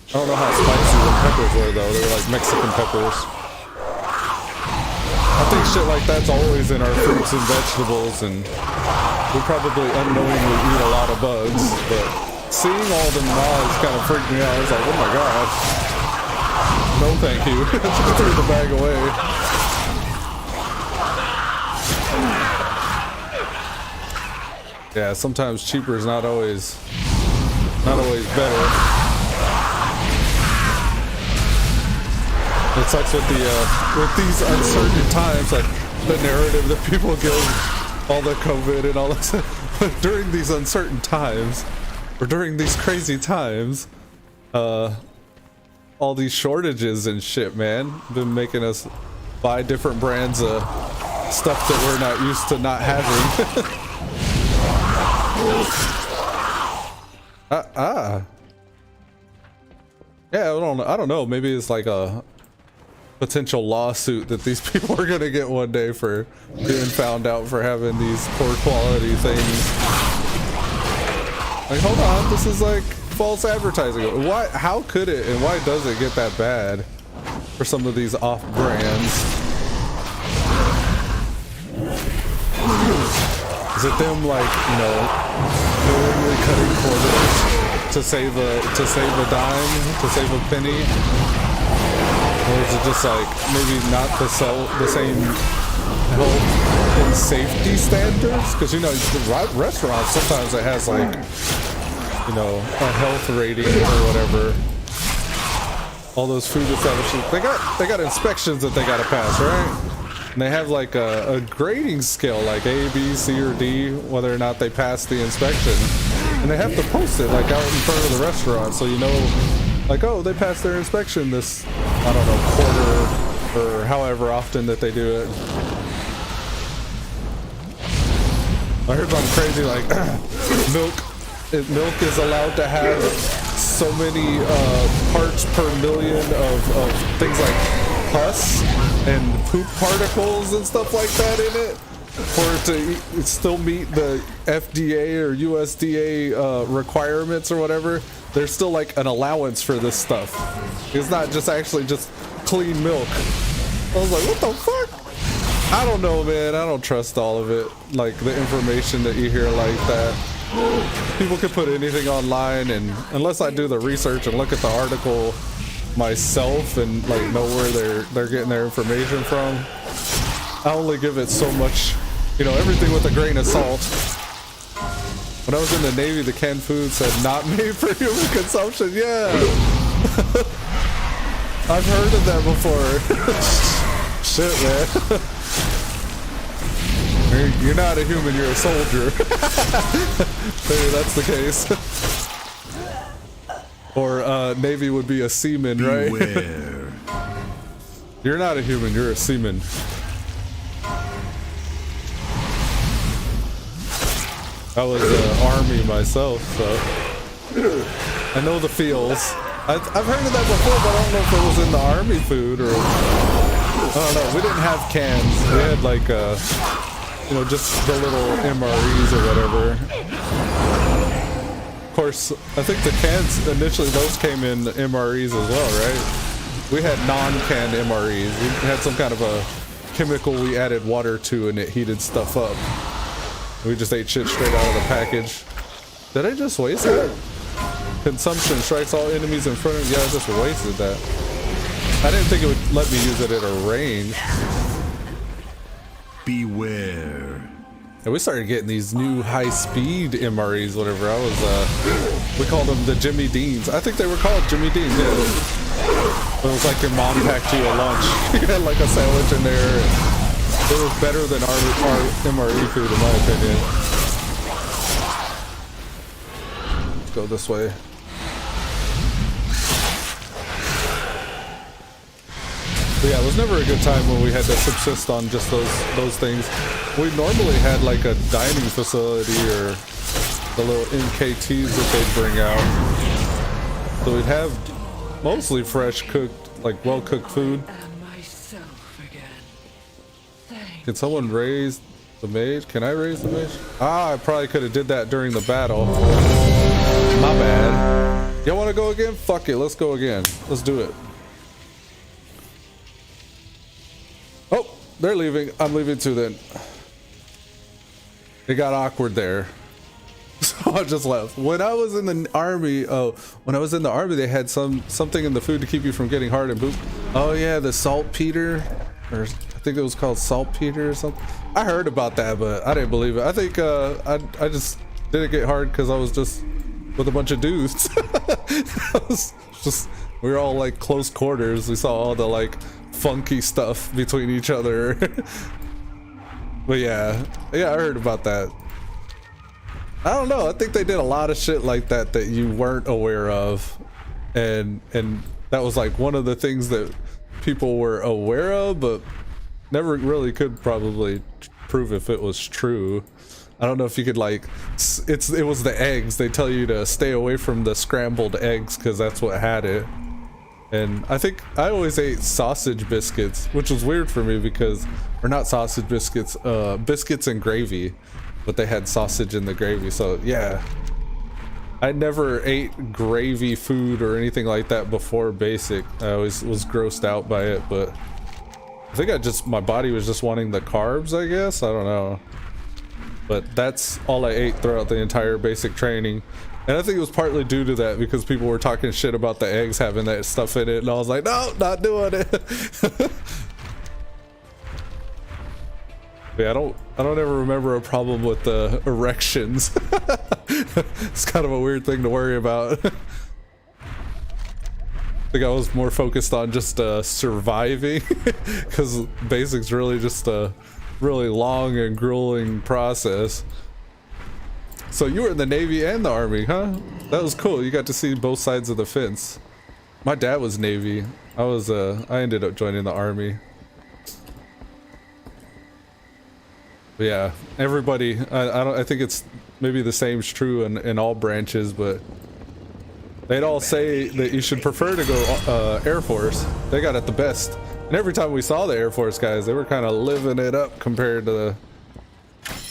I don't know how spicy the peppers were though. They were like Mexican peppers. I think shit like that's always in our fruits and vegetables, and we probably unknowingly eat a lot of bugs, but seeing all the mods kind of freaked me out. I was like, oh my god. No thank you. Just threw the bag away. Yeah, sometimes cheaper is not always better. It sucks with these uncertain times, like the narrative that people give all the COVID and all this. But during these uncertain times, or during these crazy times, all these shortages and shit, man, been making us buy different brands of stuff that we're not used to not having. Yeah, I don't know. Maybe it's like a potential lawsuit that these people are gonna get one day for being found out for having these poor quality things. Like, hold on, this is like false advertising. Why? How could it, and why does it get that bad for some of these off brands? Is it them, like, you know, knowingly cutting corners to save a dime, to save a penny? Or is it just like maybe not the same health and safety standards? Because, you know, restaurants, sometimes it has like, you know, a health rating or whatever. All those food establishments, they got inspections that they gotta pass, right? And they have like a grading scale, like A, B, C, or D, whether or not they pass the inspection. And they have to post it like out in front of the restaurant, so you know, like, oh, they passed their inspection this, I don't know, quarter or however often that they do it. I heard something crazy, like milk is allowed to have so many parts per million of things like pus and poop particles and stuff like that in it for it to still meet the FDA or USDA requirements or whatever. There's still like an allowance for this stuff. It's not just actually just clean milk. I was like, what the fuck? I don't know, man. I don't trust all of it. Like the information that you hear like that. People can put anything online, and unless I do the research and look at the article myself and like know where they're getting their information from, I only give it so much, you know, everything with a grain of salt. When I was in the Navy, the canned food said not made for human consumption. Yeah. I've heard of that before. Shit, man. You're not a human, you're a soldier. Maybe that's the case. Or Navy would be a seaman, right? Beware. You're not a human, you're a seaman. I was Army myself, so I know the feels. I've heard of that before, but I don't know if it was in the Army food or I don't know. We didn't have cans. We had like you know, just the little MREs or whatever. Of course, I think the cans initially, those came in MREs as well, right? We had non-canned MREs. We had some kind of a chemical we added water to and it heated stuff up. We just ate shit straight out of the package. Did I just waste that? Consumption strikes all enemies in front of you. Yeah, I just wasted that. I didn't think it would let me use it at a range. Beware. And we started getting these new high-speed MREs, whatever. We called them the Jimmy Deans. I think they were called Jimmy Deans, yeah. It was like your mom packed you a lunch. You had like a sandwich in there. And it was better than our MRE food, in my opinion. Let's go this way. But yeah, it was never a good time when we had to subsist on just those things. We normally had like a dining facility or the little MKTs that they'd bring out. So we'd have mostly fresh cooked, like well-cooked food. Can someone raise the mage? Can I raise the mage? Ah, I probably could have did that during the battle. My bad. Y'all want to go again? Fuck it, let's go again. Let's do it. Oh, they're leaving. I'm leaving too then. it got awkward there. So I just left. When I was in the army, they had something in the food to keep you from getting hard and boop. Oh yeah, the saltpeter, or I think it was called saltpeter or something. I heard about that, but I didn't believe it. I think I just didn't get hard because I was just with a bunch of dudes. We were all like close quarters. We saw all the like funky stuff between each other. But yeah, I heard about that. I don't know. I think they did a lot of shit like that that you weren't aware of, and that was like one of the things that people were aware of, but never really could probably prove if it was true. I don't know if you could like. It was the eggs. They tell you to stay away from the scrambled eggs because that's what had it. And I think I always ate sausage biscuits, which was weird for me because, or not sausage biscuits, biscuits and gravy. But they had sausage in the gravy, so yeah. I never ate gravy food or anything like that before basic. I always was grossed out by it, but I think my body was just wanting the carbs, I guess. I don't know. But that's all I ate throughout the entire basic training. And I think it was partly due to that because people were talking shit about the eggs having that stuff in it, and I was like, no, not doing it. Yeah, I don't ever remember a problem with the erections. It's kind of a weird thing to worry about. I think I was more focused on just surviving, because basic's really just a really long and grueling process. So you were in the Navy and the Army, huh? That was cool. You got to see both sides of the fence. My dad was Navy. I ended up joining the Army. But yeah, everybody, I think it's maybe the same's true in all branches, but they'd all say that you should prefer to go Air Force. They got it the best. And every time we saw the Air Force guys, they were kind of living it up compared to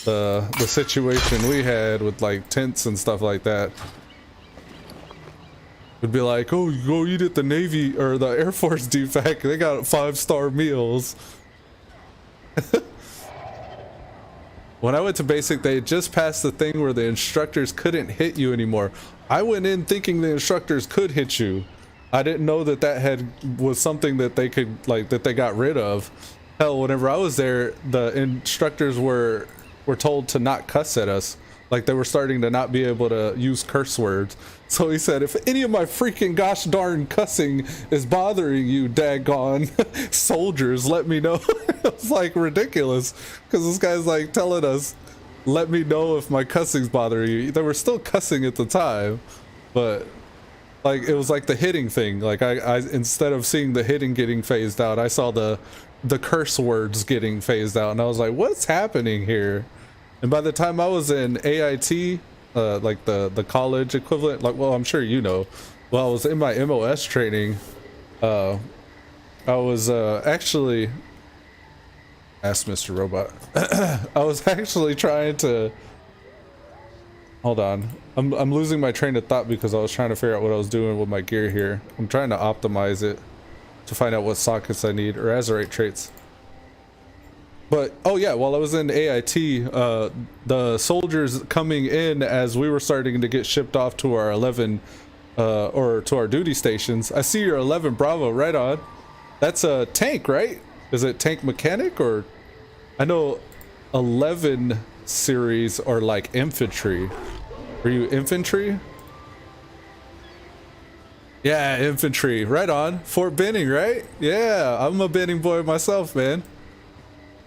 the situation we had with like tents and stuff like that. Would be like, oh, you go eat at the Navy or the Air Force DFAC, they got 5-star meals. When I went to basic, they had just passed the thing where the instructors couldn't hit you anymore. I went in thinking the instructors could hit you. I didn't know that was something that they could, like, that they got rid of. Hell, whenever I was there, the instructors were told to not cuss at us. Like, they were starting to not be able to use curse words. So he said, if any of my freaking gosh darn cussing is bothering you, daggone soldiers, let me know. It was like ridiculous, because this guy's like telling us, let me know if my cussing's bothering you. They were still cussing at the time, but like it was like the hitting thing. Like I instead of seeing the hitting getting phased out, I saw the curse words getting phased out, and I was like, what's happening here? And by the time I was in AIT, like the college equivalent, like, well, I'm sure you know, well, I was in my MOS training. I was actually, ask Mr. Robot. I was actually trying to, hold on, I'm losing my train of thought because I was trying to figure out what I was doing with my gear here. I'm trying to optimize it to find out what sockets I need, or Azerite traits. But oh yeah, while I was in AIT, the soldiers coming in as we were starting to get shipped off to our 11 or to our duty stations. I see your 11 Bravo, right on. That's a tank, right? Is it tank mechanic? Or I know 11 series are like infantry. Are you infantry? Yeah, infantry, right on. Fort Benning, right? Yeah, I'm a Benning boy myself, man.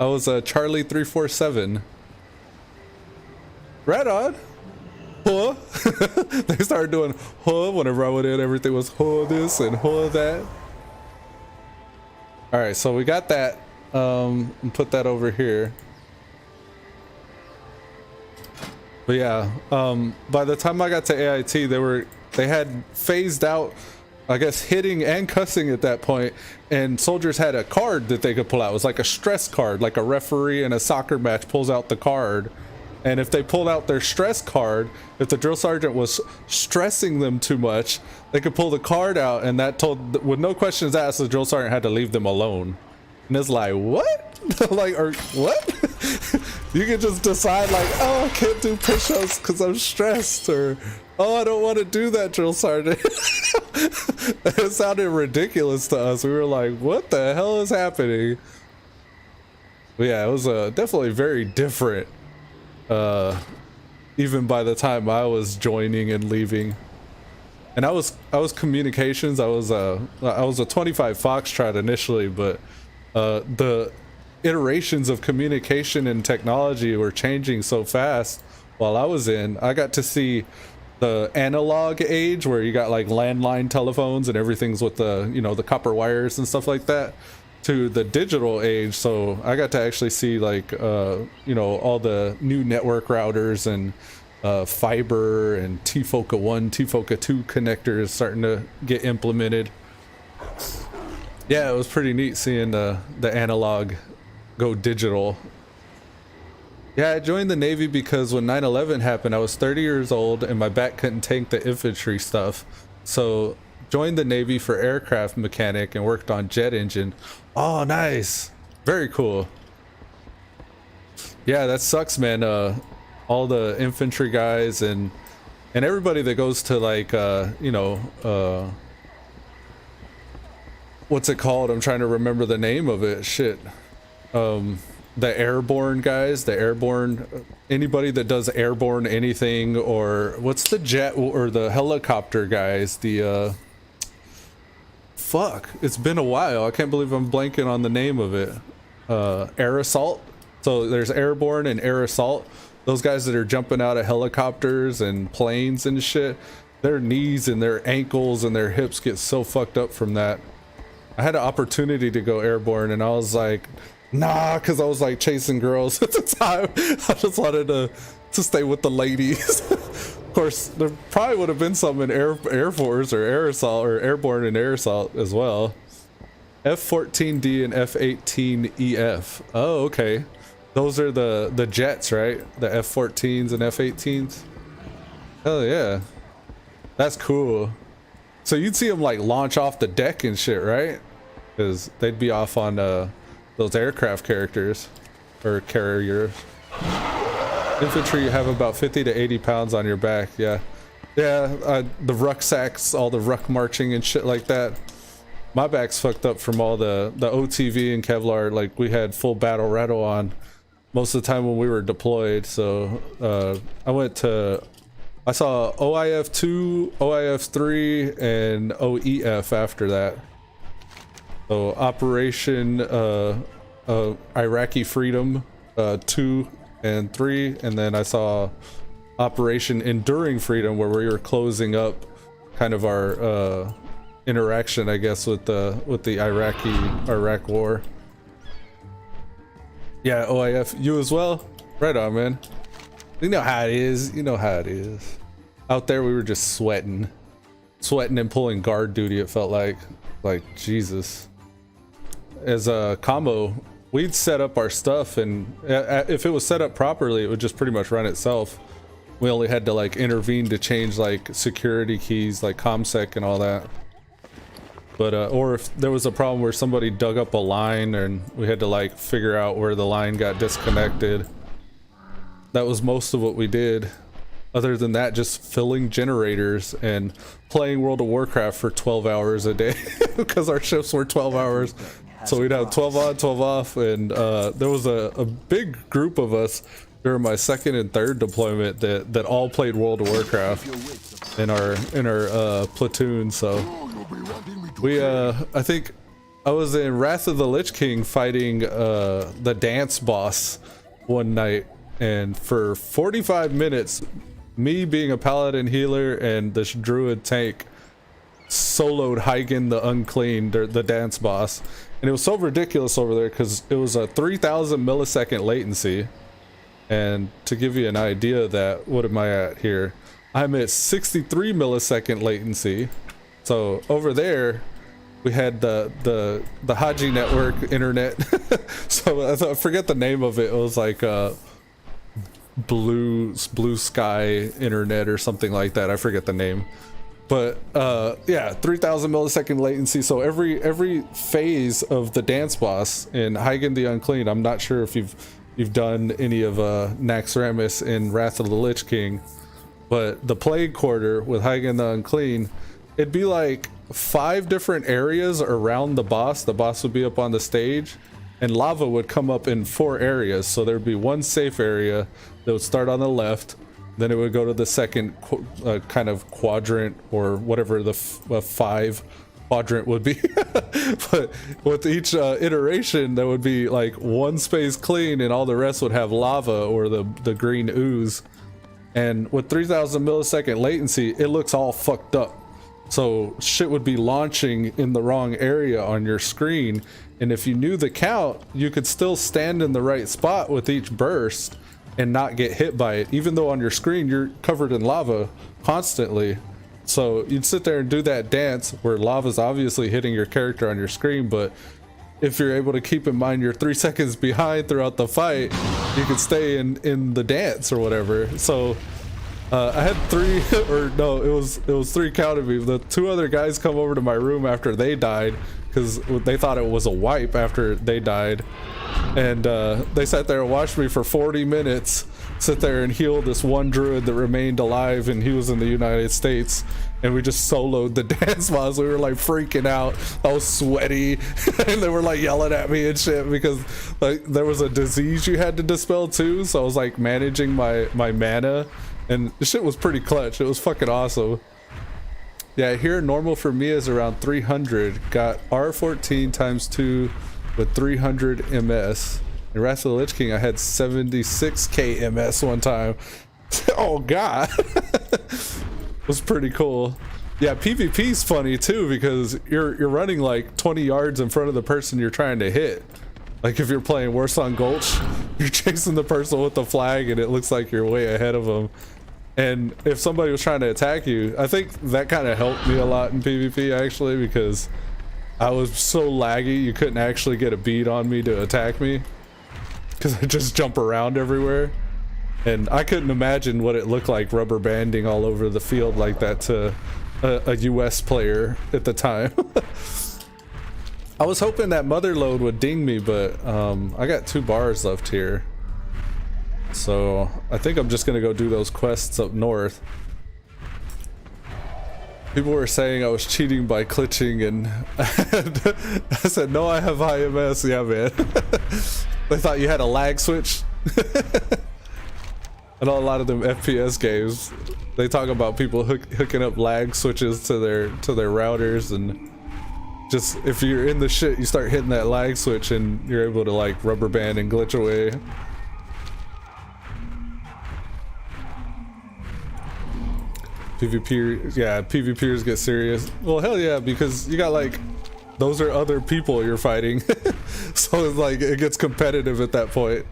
I was a Charlie 347. Right on. Huh? They started doing huh whenever I went in. Everything was huh this and huh that. All right, so we got that. And put that over here. But yeah, by the time I got to AIT, they had phased out, I guess, hitting and cussing at that point, and soldiers had a card that they could pull out. It was like a stress card, like a referee in a soccer match pulls out the card, and if they pulled out their stress card, if the drill sergeant was stressing them too much, they could pull the card out, and that told, with no questions asked, the drill sergeant had to leave them alone. And it's like, what? Like, or what? You can just decide like, oh, I can't do push-ups because I'm stressed, or oh, I don't want to do that, drill sergeant. It sounded ridiculous to us. We were like, what the hell is happening? But yeah, it was definitely very different. Even by the time I was joining and leaving. And I was communications. I was a 25 Foxtrot initially, but the iterations of communication and technology were changing so fast while I was in. I got to see the analog age where you got like landline telephones and everything's with the, you know, the copper wires and stuff like that, to the digital age. So I got to actually see like you know, all the new network routers and fiber and TFOCA 1, TFOCA 2 connectors starting to get implemented. Yeah, it was pretty neat seeing the analog go digital. Yeah, I joined the Navy because when 9/11 happened, I was 30 years old and my back couldn't take the infantry stuff. So joined the Navy for aircraft mechanic and worked on jet engine. Oh, nice. Very cool. Yeah, that sucks, man. All the infantry guys and everybody that goes to like you know, what's it called? I'm trying to remember the name of it. Shit. The airborne guys, the airborne, anybody that does airborne anything, or what's the jet or the helicopter guys, the fuck, it's been a while. I can't believe I'm blanking on the name of it. Air assault. So there's airborne and air assault. Those guys that are jumping out of helicopters and planes and shit, their knees and their ankles and their hips get so fucked up from that. I had an opportunity to go airborne and I was like, nah, because I was like chasing girls at the time. I just wanted to stay with the ladies. Of course, there probably would have been some in Air Force or air assault or airborne and air assault as well. F-14D and F-18EF. Oh, okay. Those are the jets, right? The F-14s and F-18s. Hell yeah. That's cool. So you'd see them like launch off the deck and shit, right? Because they'd be off on those aircraft characters or carriers. Infantry, you have about 50 to 80 pounds on your back. Yeah, the rucksacks, all the ruck marching and shit like that. My back's fucked up from all the OTV and Kevlar. Like, we had full battle rattle on most of the time when we were deployed. So I saw OIF 2, OIF 3, and OEF after that. So Operation Iraqi Freedom 2 and 3, and then I saw Operation Enduring Freedom, where we were closing up kind of our interaction, I guess, with the Iraq war. Yeah, OIF, you as well? Right on, man. You know how it is. You know how it is. Out there, we were just sweating and pulling guard duty. It felt like Jesus. As a combo, we'd set up our stuff, and if it was set up properly, it would just pretty much run itself. We only had to like intervene to change like security keys, like ComSec and all that. But or if there was a problem where somebody dug up a line and we had to like figure out where the line got disconnected, that was most of what we did. Other than that, just filling generators and playing World of Warcraft for 12 hours a day because our shifts were 12 hours. So we'd have 12 on, 12 off, and there was a big group of us during my second and third deployment that all played World of Warcraft in our platoon. So we I think I was in Wrath of the Lich King fighting the dance boss one night, and for 45 minutes, me being a paladin healer and this druid tank soloed Hygen the Unclean, the dance boss. And it was so ridiculous over there because it was a 3,000 millisecond latency. And to give you an idea of that, what am I at here? I'm at 63 millisecond latency. So over there, we had the Haji network internet. So I forget the name of it. It was like blue sky internet or something like that. I forget the name. But yeah, 3,000 millisecond latency. So every phase of the dance boss in Hygen the Unclean, I'm not sure if you've you've done any of Naxxramas in Wrath of the Lich King, but the Plague Quarter with Hagen the Unclean, it'd be like 5 different areas around the boss. The boss would be up on the stage, and lava would come up in 4 areas. So there'd be one safe area that would start on the left, then it would go to the second kind of quadrant, or whatever the 5 quadrant would be. But with each iteration, there would be like one space clean and all the rest would have lava or the green ooze. And with 3000 millisecond latency, it looks all fucked up. So shit would be launching in the wrong area on your screen, and if you knew the count, you could still stand in the right spot with each burst and not get hit by it, even though on your screen you're covered in lava constantly. So you'd sit there and do that dance where lava's obviously hitting your character on your screen, but if you're able to keep in mind you're 3 seconds behind throughout the fight, you could stay in the dance or whatever. So I had 3, or no, it was 3 counted me. The 2 other guys come over to my room after they died because they thought it was a wipe after they died, and they sat there and watched me for 40 minutes sit there and heal this one druid that remained alive, and he was in the United States, and we just soloed the dance while we were like freaking out. I was sweaty and they were like yelling at me and shit because like there was a disease you had to dispel too, so I was like managing my mana, and the shit was pretty clutch. It was fucking awesome. Yeah, here normal for me is around 300. Got R14 times 2 with 300 MS. In Wrath of the Lich King, I had 76k MS one time. Oh god. It was pretty cool. Yeah, PvP's funny too because you're running like 20 yards in front of the person you're trying to hit. Like if you're playing Warsong Gulch, you're chasing the person with the flag and it looks like you're way ahead of them. And if somebody was trying to attack you, I think that kind of helped me a lot in PvP actually, because I was so laggy you couldn't actually get a beat on me to attack me because I just jump around everywhere, and I couldn't imagine what it looked like rubber banding all over the field like that to a US player at the time. I was hoping that mother load would ding me, but I got 2 bars left here. So I think I'm just gonna go do those quests up north. People were saying I was cheating by glitching, and I said, no, I have high MS. Yeah, man. They thought you had a lag switch. I know a lot of them FPS games, they talk about people hooking up lag switches to their routers, and just if you're in the shit, you start hitting that lag switch and you're able to like rubber band and glitch away. PvP, yeah, PvPers get serious. Well, hell yeah, because you got like, those are other people you're fighting. So it's like, it gets competitive at that point.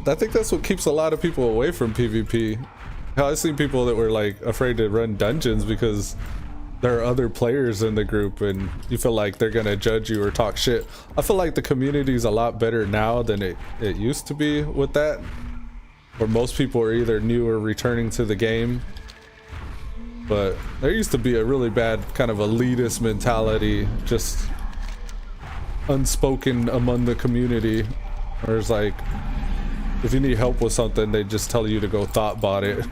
I think that's what keeps a lot of people away from PvP. Hell, I've seen people that were like afraid to run dungeons because there are other players in the group and you feel like they're gonna judge you or talk shit. I feel like the community is a lot better now than it used to be with that, where most people are either new or returning to the game. But there used to be a really bad kind of elitist mentality, just unspoken among the community, where it's like, if you need help with something, they just tell you to go thoughtbot it.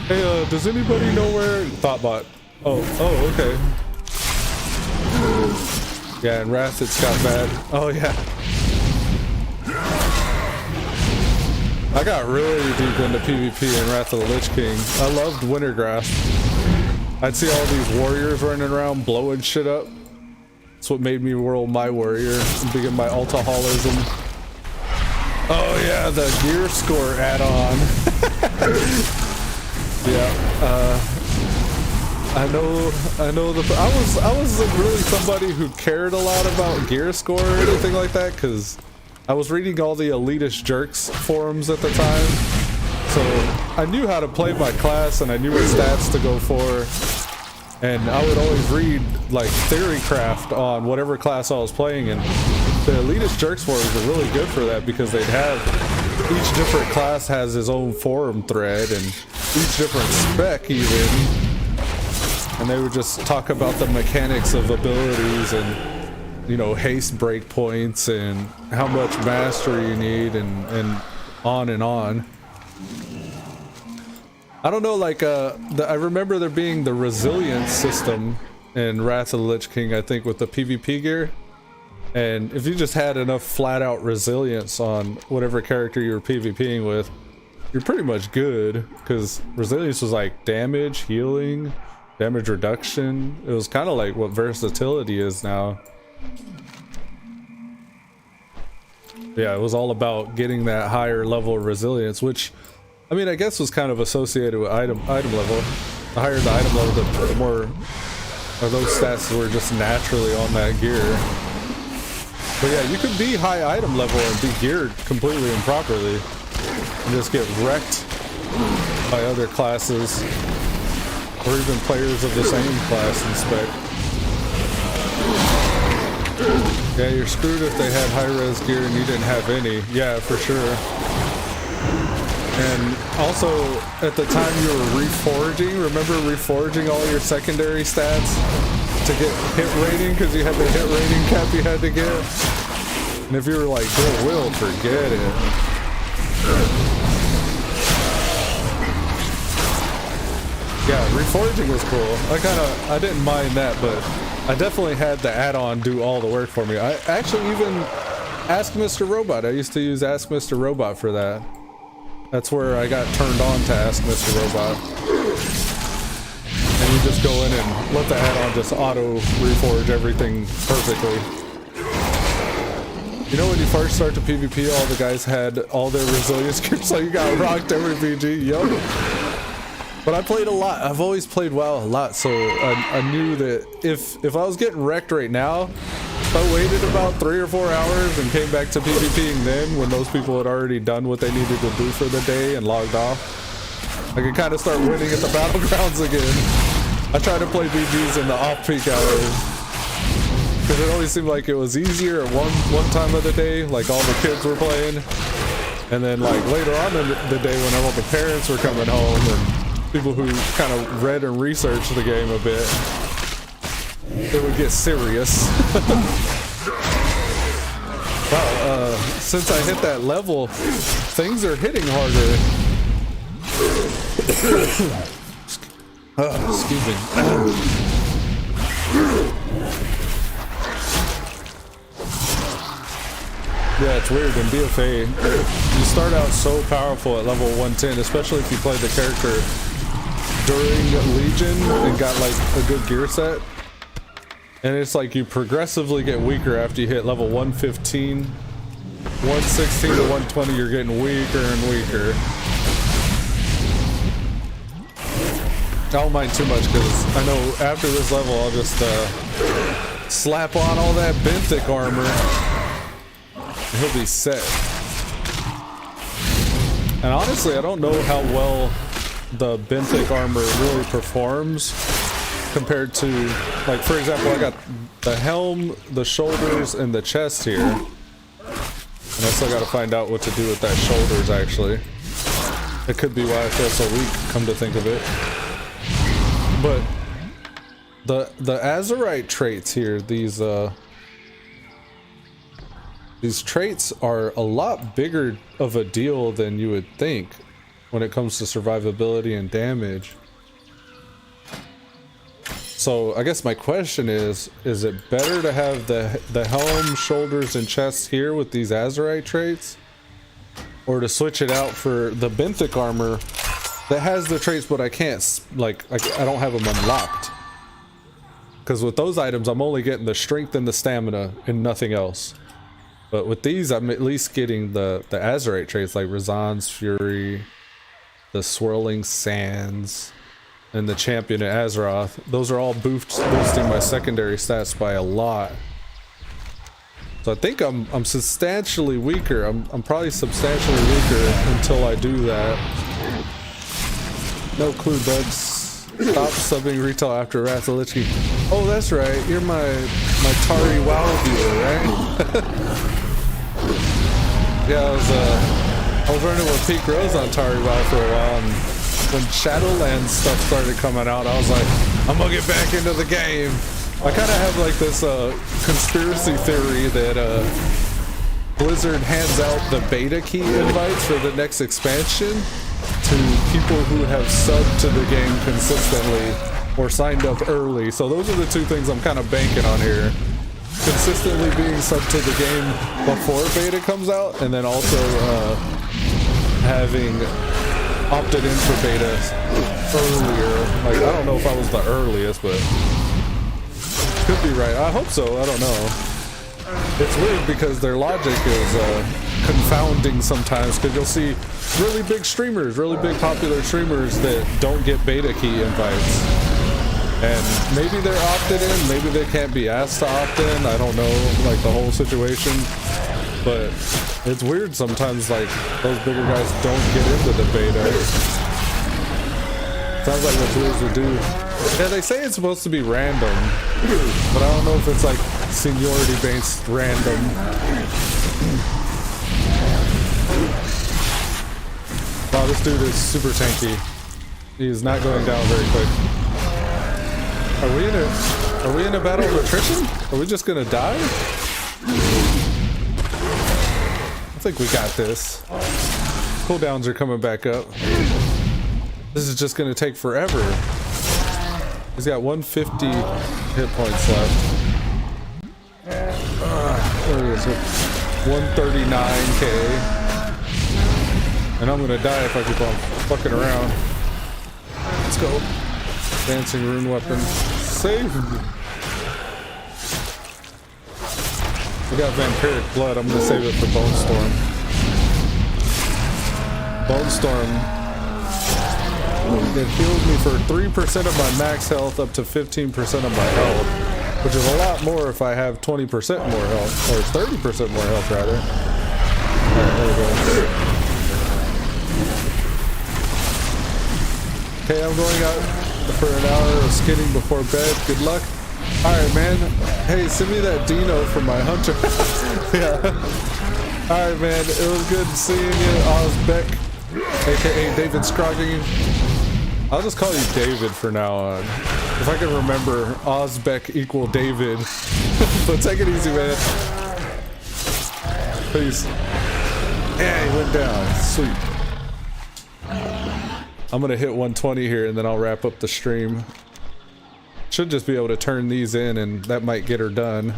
Hey, does anybody know where thoughtbot? Oh, okay. Yeah, and Wrath, it's got bad. Oh yeah. I got really deep into PvP in Wrath of the Lich King. I loved Wintergrass. I'd see all these warriors running around blowing shit up. That's what made me world my warrior and begin my alcoholism. Oh yeah, the gear score add-on. Yeah, I know I wasn't really somebody who cared a lot about gear score or anything like that, because I was reading all the elitist jerks forums at the time, so I knew how to play my class and I knew what stats to go for, and I would always read like theorycraft on whatever class I was playing, and the elitist jerks forums were really good for that because they'd have each different class has his own forum thread and each different spec even, and they would just talk about the mechanics of abilities and you know, haste breakpoints and how much mastery you need, and on and on. I don't know, like I remember there being the resilience system in Wrath of the Lich King, I think, with the PvP gear. And if you just had enough flat out resilience on whatever character you were PvPing with, you're pretty much good, because resilience was like damage, healing, damage reduction. It was kind of like what versatility is now. Yeah, it was all about getting that higher level of resilience, which, I mean, I guess was kind of associated with item level. The higher the item level, the more of those stats were just naturally on that gear. But yeah, you could be high item level and be geared completely improperly and just get wrecked by other classes, or even players of the same class and spec. Yeah, you're screwed if they had high-res gear and you didn't have any. Yeah, for sure. And also, at the time you were reforging, remember reforging all your secondary stats to get hit rating, because you had the hit rating cap you had to get? And if you were like goodwill, forget it. Yeah, reforging was cool. I didn't mind that, but I definitely had the add-on do all the work for me. I actually even Ask Mr. Robot. I used to use Ask Mr. Robot for that. That's where I got turned on to Ask Mr. Robot. And you just go in and let the add-on just auto reforge everything perfectly. You know, when you first start to PvP, all the guys had all their resilience gear, so you got rocked every PG. Yup. But I played a lot. I've always played WoW a lot, so I knew that if I was getting wrecked right now, if I waited about 3 or 4 hours and came back to PvPing then, when those people had already done what they needed to do for the day and logged off, I could kind of start winning at the battlegrounds again. I tried to play BGs in the off-peak hours, because it always seemed like it was easier at one time of the day, like all the kids were playing, and then like later on in the day when all the parents were coming home and people who kind of read and researched the game a bit, it would get serious. Wow, since I hit that level, things are hitting harder. Excuse me. Yeah, it's weird. In BFA, you start out so powerful at level 110, especially if you play the character during Legion and got like a good gear set. And it's like you progressively get weaker after you hit level 115. 116 to 120, you're getting weaker and weaker. I don't mind too much, because I know after this level I'll just slap on all that benthic armor. He'll be set. And honestly, I don't know how well the benthic armor really performs compared to, like, for example, I got the helm, the shoulders, and the chest here. And I still gotta find out what to do with that shoulders, actually. It could be why I feel so weak, come to think of it. But the Azerite traits here, these traits are a lot bigger of a deal than you would think when it comes to survivability and damage. So I guess my question is it better to have the helm, shoulders, and chest here with these Azerite traits, or to switch it out for the benthic armor that has the traits but I can't, like, I don't have them unlocked? Because with those items I'm only getting the strength and the stamina and nothing else. But with these, I'm at least getting the Azerite traits like Razan's Fury, the Swirling Sands, and the Champion at Azeroth. Those are all boosting my secondary stats by a lot. So I think I'm substantially weaker. I'm probably substantially weaker until I do that. No clue, Duds. Stop subbing retail after Wrath of the Lich King. Oh, that's right. You're my Tari WoW viewer, right? Yeah, I was running with Peak Rose on Tari WoW for a while, and when Shadowlands stuff started coming out, I was like, I'm gonna get back into the game. I kind of have like this conspiracy theory that Blizzard hands out the beta key invites for the next expansion to people who have subbed to the game consistently or signed up early. So those are the two things I'm kind of banking on here. Consistently being subbed to the game before beta comes out, and then also having opted in for beta earlier. Like, I don't know if I was the earliest, but could be right. I hope so. I don't know. It's weird because their logic is confounding sometimes, because you'll see really big streamers, really big popular streamers that don't get beta key invites. And maybe they're opted in, maybe they can't be asked to opt in. I don't know, like, the whole situation. But it's weird sometimes, like, those bigger guys don't get into the beta. Sounds like what Blues would do. Yeah, they say it's supposed to be random, but I don't know if it's like seniority based random. Wow, this dude is super tanky. He is not going down very quick. Are we in a battle of attrition? Are we just gonna die? I think we got this. Cooldowns are coming back up. This is just gonna take forever. He's got 150 hit points left. Where is it? 139k. And I'm gonna die if I keep on fucking around. Let's go. Dancing rune weapon. Save. We got vampiric blood. I'm gonna save it for Bone Storm. Bone Storm. It heals me for 3% of my max health up to 15% of my health, which is a lot more if I have 20% more health, or 30% more health rather. Alright, there we go. Okay, I'm going out for an hour of skinning before bed. Good luck. Alright, man. Hey, send me that Dino from my hunter. Yeah. Alright, man. It was good seeing you, Ozbeck, aka David Scrogging. I'll just call you David for now on. If I can remember, Ozbeck equal David. But take it easy, man. Peace. Yeah, he went down. Sweet. I'm gonna hit 120 here and then I'll wrap up the stream. Should just be able to turn these in and that might get her done.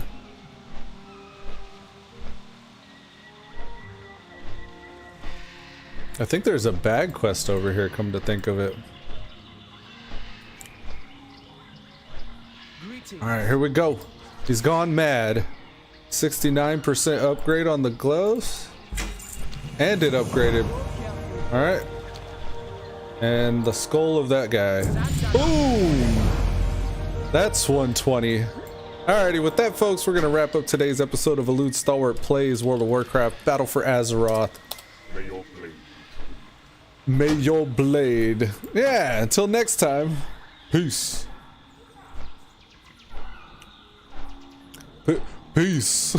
I think there's a bag quest over here, come to think of it. Alright, here we go. He's gone mad. 69% upgrade on the gloves. And it upgraded. Alright. And the skull of that guy. Boom! That's 120. Alrighty, with that, folks, we're going to wrap up today's episode of Elude Stalwart Plays World of Warcraft Battle for Azeroth. May your blade. Yeah, until next time. Peace. Peace.